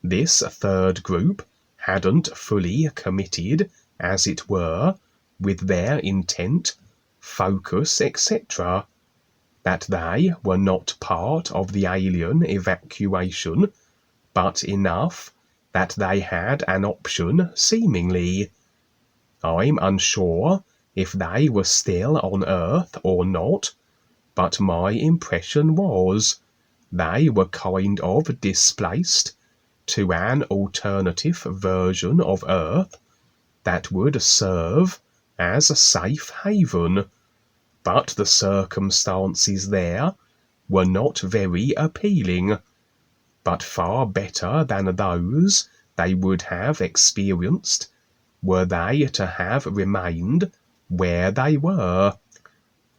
This third group hadn't fully committed, as it were, with their intent, focus, etc., that they were not part of the alien evacuation, but enough that they had an option, seemingly. I'm unsure if they were still on Earth or not, but my impression was they were kind of displaced to an alternative version of Earth that would serve as a safe haven, but the circumstances there were not very appealing, but far better than those they would have experienced were they to have remained where they were.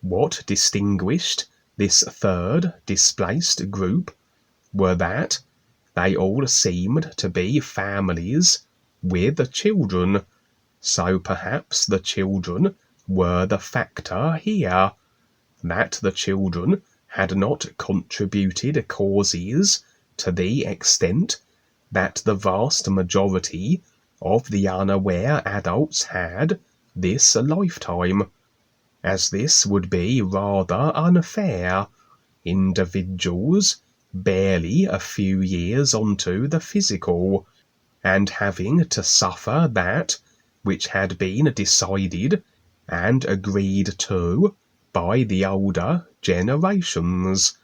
What distinguished this third displaced group were that they all seemed to be families with children, so perhaps the children were the factor here, that the children had not contributed causes to the extent that the vast majority of the unaware adults had this lifetime, as this would be rather unfair. Individuals barely a few years onto the physical, and having to suffer that which had been decided and agreed to by the older generations,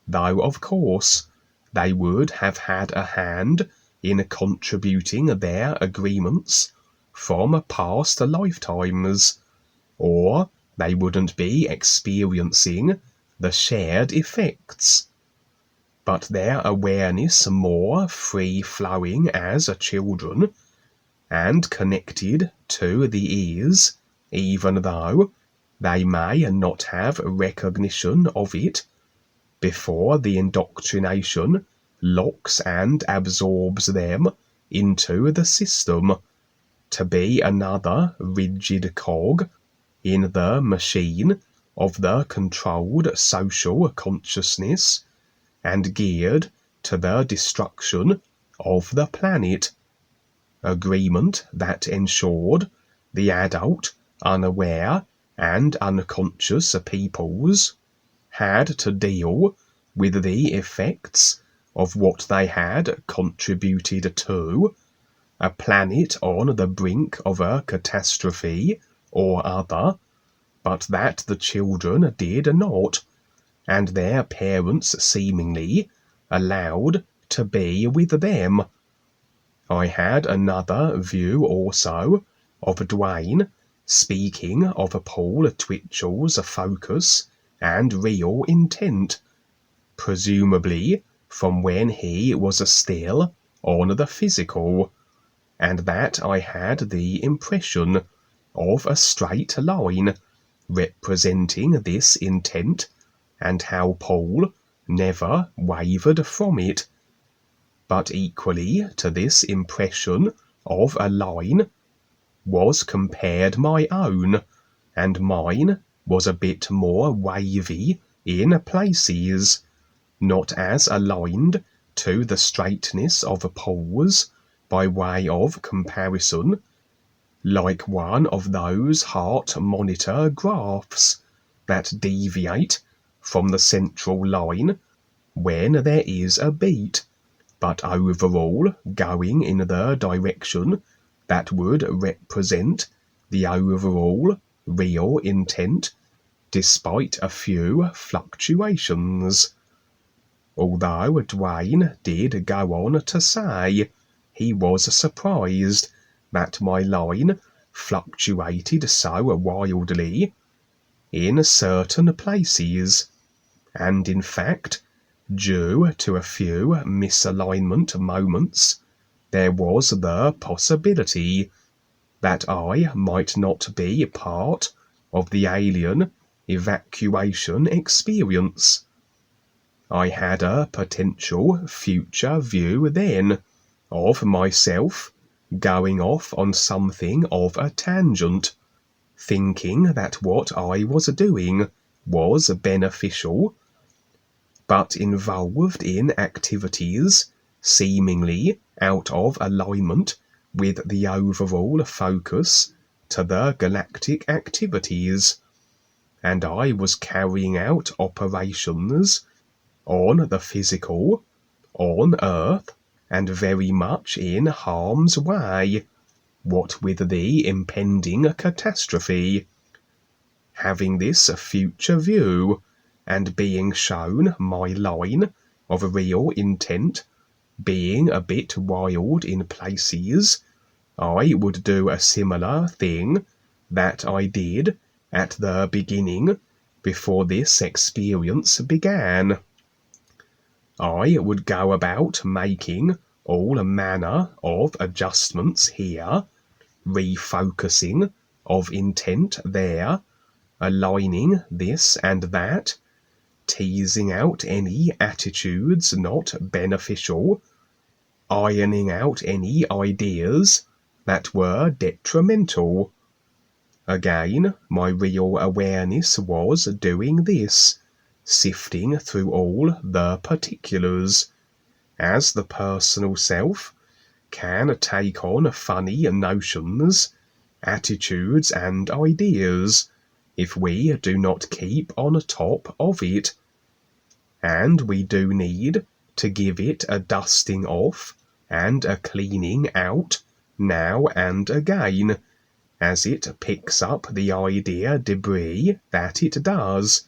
though of course they would have had a hand in contributing their agreements from past lifetimes, or they wouldn't be experiencing the shared effects. But their awareness more free-flowing as children, and connected to the ears, even though they may not have recognition of it before the indoctrination locks and absorbs them into the system, to be another rigid cog in the machine of the controlled social consciousness, and geared to the destruction of the planet. Agreement that ensured the adult, unaware and unconscious peoples had to deal with the effects of what they had contributed to, a planet on the brink of a catastrophe or other, but that the children did not, and their parents seemingly allowed to be with them. I had another view also of Dwayne speaking of Paul Twitchell's focus and real intent, presumably from when he was still on the physical, and that I had the impression of a straight line representing this intent, and how Paul never wavered from it. But equally to this impression of a line was compared my own, and mine was a bit more wavy in places, not as aligned to the straightness of Paul's by way of comparison, like one of those heart monitor graphs that deviate from the central line when there is a beat, but overall going in the direction that would represent the overall real intent, despite a few fluctuations. Although Dwayne did go on to say he was surprised that my line fluctuated so wildly in certain places, and in fact, due to a few misalignment moments, there was the possibility that I might not be part of the alien evacuation experience. I had a potential future view then of myself going off on something of a tangent, thinking that what I was doing was beneficial, but involved in activities seemingly out of alignment with the overall focus to the galactic activities, and I was carrying out operations on the physical, on Earth, and very much in harm's way, what with the impending catastrophe. Having this future view, and being shown my line of real intent being a bit wild in places, I would do a similar thing that I did at the beginning before this experience began. I would go about making all manner of adjustments here, refocusing of intent there, aligning this and that, teasing out any attitudes not beneficial, ironing out any ideas that were detrimental. Again, my real awareness was doing this, sifting through all the particulars, as the personal self can take on funny notions, attitudes, and ideas if we do not keep on top of it. And we do need to give it a dusting off and a cleaning out now and again, as it picks up the idea debris that it does,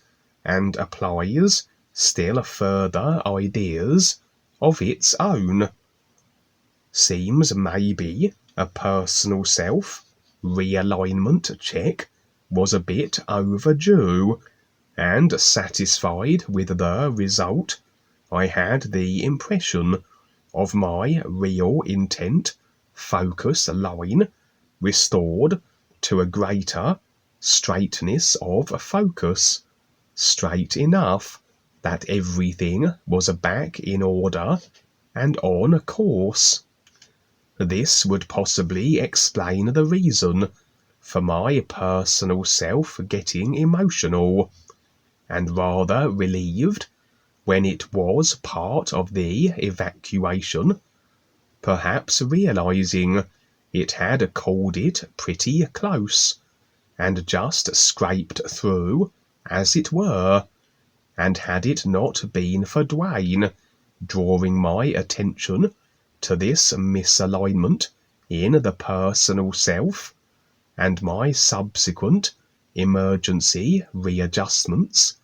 and applies still further ideas of its own. Seems maybe a personal self realignment check was a bit overdue, and satisfied with the result, I had the impression of my real intent focus line restored to a greater straightness of focus, straight enough that everything was back in order and on course. This would possibly explain the reason for my personal self getting emotional, and rather relieved when it was part of the evacuation, perhaps realizing it had called it pretty close, and just scraped through, as it were, and had it not been for Dwayne drawing my attention to this misalignment in the personal self, and my subsequent emergency readjustments,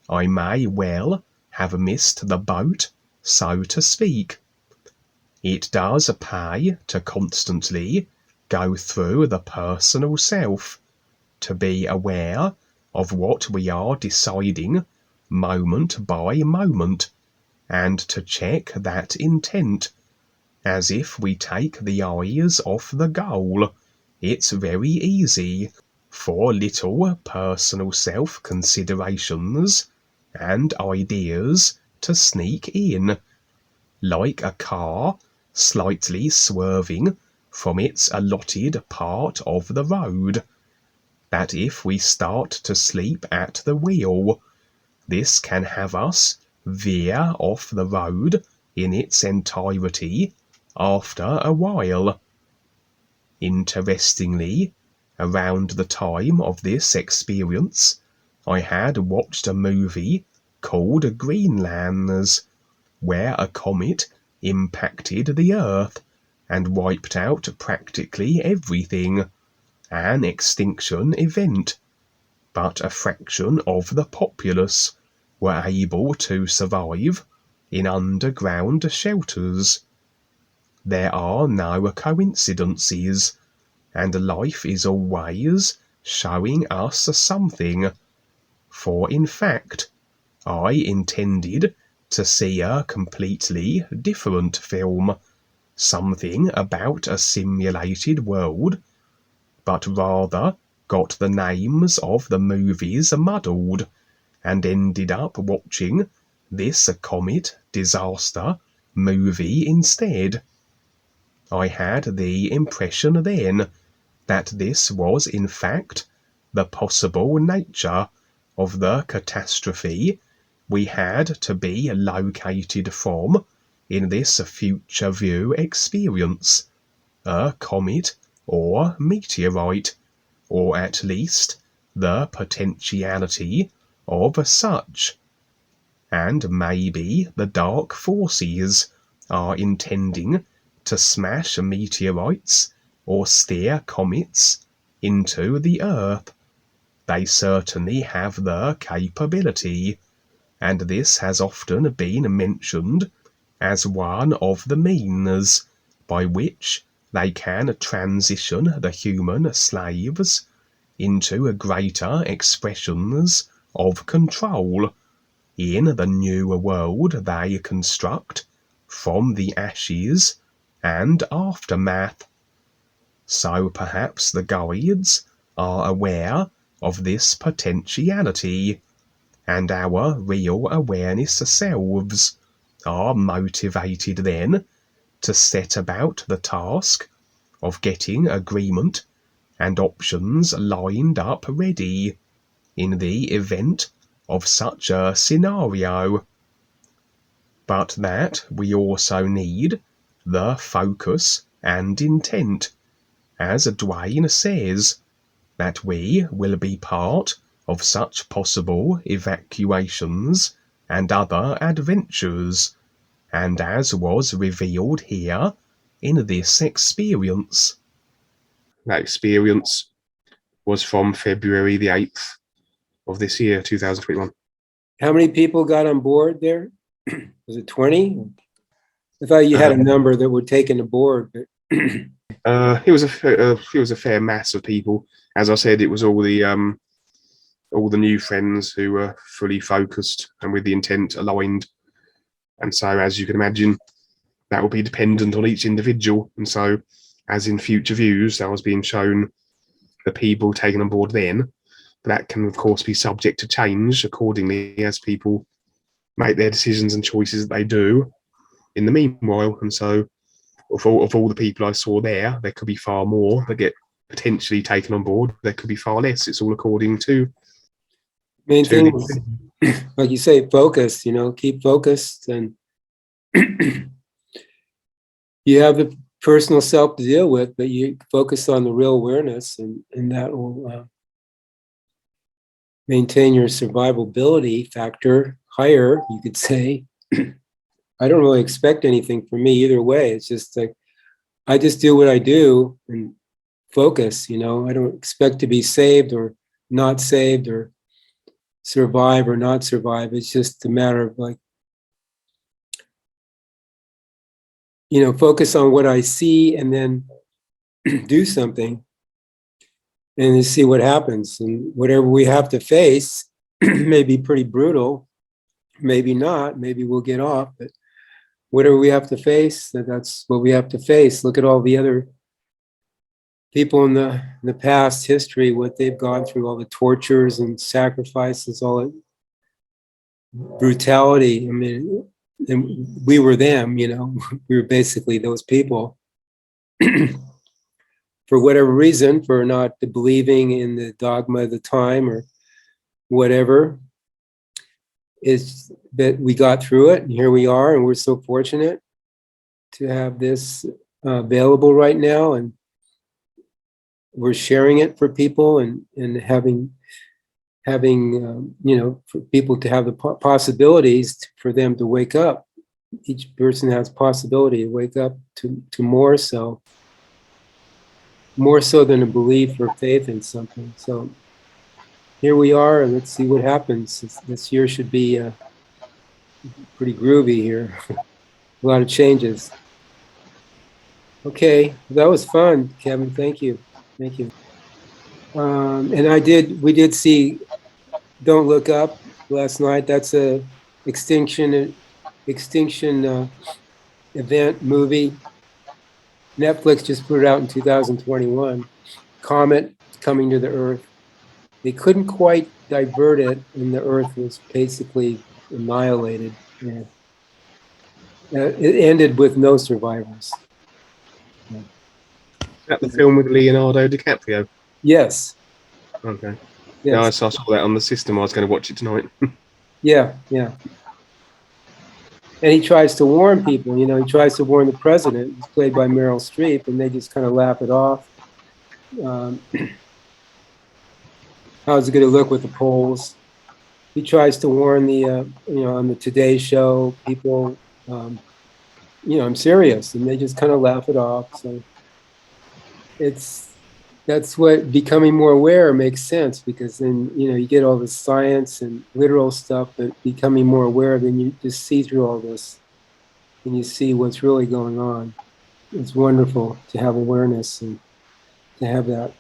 I may well have missed the boat, so to speak. It does pay to constantly go through the personal self, to be aware of what we are deciding moment by moment, and to check that intent, as if we take the eyes off the goal. It's very easy for little personal self-considerations and ideas to sneak in, like a car slightly swerving from its allotted part of the road, that if we start to sleep at the wheel, this can have us veer off the road in its entirety after a while. Interestingly, around the time of this experience, I had watched a movie called Greenlands, where a comet impacted the Earth and wiped out practically everything, an extinction event, but a fraction of the populace were able to survive in underground shelters. There are no coincidences, and life is always showing us something, for in fact, I intended to see a completely different film, something about a simulated world, but rather got the names of the movies muddled, and ended up watching this comet disaster movie instead. I had the impression then that this was in fact the possible nature of the catastrophe we had to be located from in this future view experience, a comet or meteorite, or at least the potentiality of such. And maybe the dark forces are intending to smash meteorites or steer comets into the Earth. They certainly have the capability, and this has often been mentioned as one of the means by which they can transition the human slaves into greater expressions of control in the new world they construct from the ashes and aftermath. So perhaps the guides are aware of this potentiality, and our real awareness selves are motivated then to set about the task of getting agreement and options lined up ready in the event of such a scenario. But that we also need the focus and intent, as Dwayne says, that we will be part of such possible evacuations and other adventures, and as was revealed here in this experience. That experience was from February the 8th of this year, 2021. How many people got on board there? Was it 20? I thought you had a number that were taken aboard, but It was a fair mass of people. As I said, it was all the new friends who were fully focused and with the intent aligned. And so, as you can imagine, that will be dependent on each individual. And so, as in future views, that was being shown the people taken on board then. But that can, of course, be subject to change accordingly as people make their decisions and choices that they do in the meanwhile. And so, of all the people I saw there could be far more that get potentially taken on board. There could be far less. It's all according to main thing is, like you say, focus, keep focused, and you have the personal self to deal with, but you focus on the real awareness, and that will maintain your survivability factor higher, you could say. I don't really expect anything from me either way. It's just like, I just do what I do and focus, I don't expect to be saved or not saved or survive or not survive. It's just a matter of like, focus on what I see and then do something and then see what happens. And whatever we have to face may be pretty brutal, maybe not, maybe we'll get off, but whatever we have to face, that's what we have to face. Look at all the other people in the past history, what they've gone through, all the tortures and sacrifices, all the brutality. I mean, and we were them, we were basically those people. For whatever reason, for not believing in the dogma of the time or whatever, is that we got through it and here we are, and we're so fortunate to have this available right now, and we're sharing it for people and having for people to have the possibilities for them to wake up. Each person has possibility to wake up to more so than a belief or faith in something. So here we are, and let's see what happens. This year should be pretty groovy here. A lot of changes. Okay, that was fun, Kevin. Thank you. Thank you. And we did see Don't Look Up last night. That's a extinction event movie. Netflix just put it out in 2021. Comet coming to the Earth. They couldn't quite divert it, and the Earth was basically annihilated. Yeah. It ended with no survivors. Is that the film with Leonardo DiCaprio? Yes. Okay. Yes. Yeah, I saw that on the system. I was going to watch it tonight. Yeah. And he tries to warn people, he tries to warn the president. He's played by Meryl Streep, and they just kind of laugh it off. How's it going to look with the polls? He tries to warn the, on the Today Show, people, I'm serious, and they just kind of laugh it off. So that's what becoming more aware makes sense, because then, you get all the science and literal stuff, but becoming more aware, then you just see through all this and you see what's really going on. It's wonderful to have awareness and to have that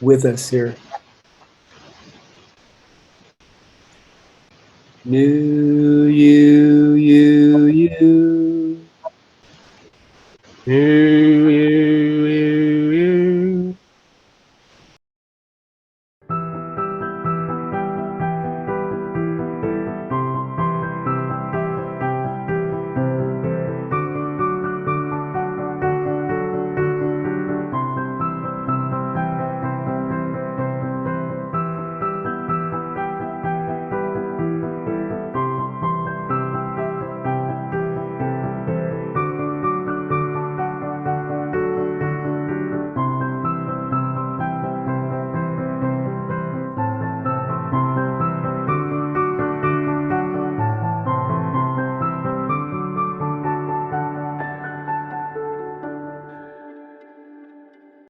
with us here. New you.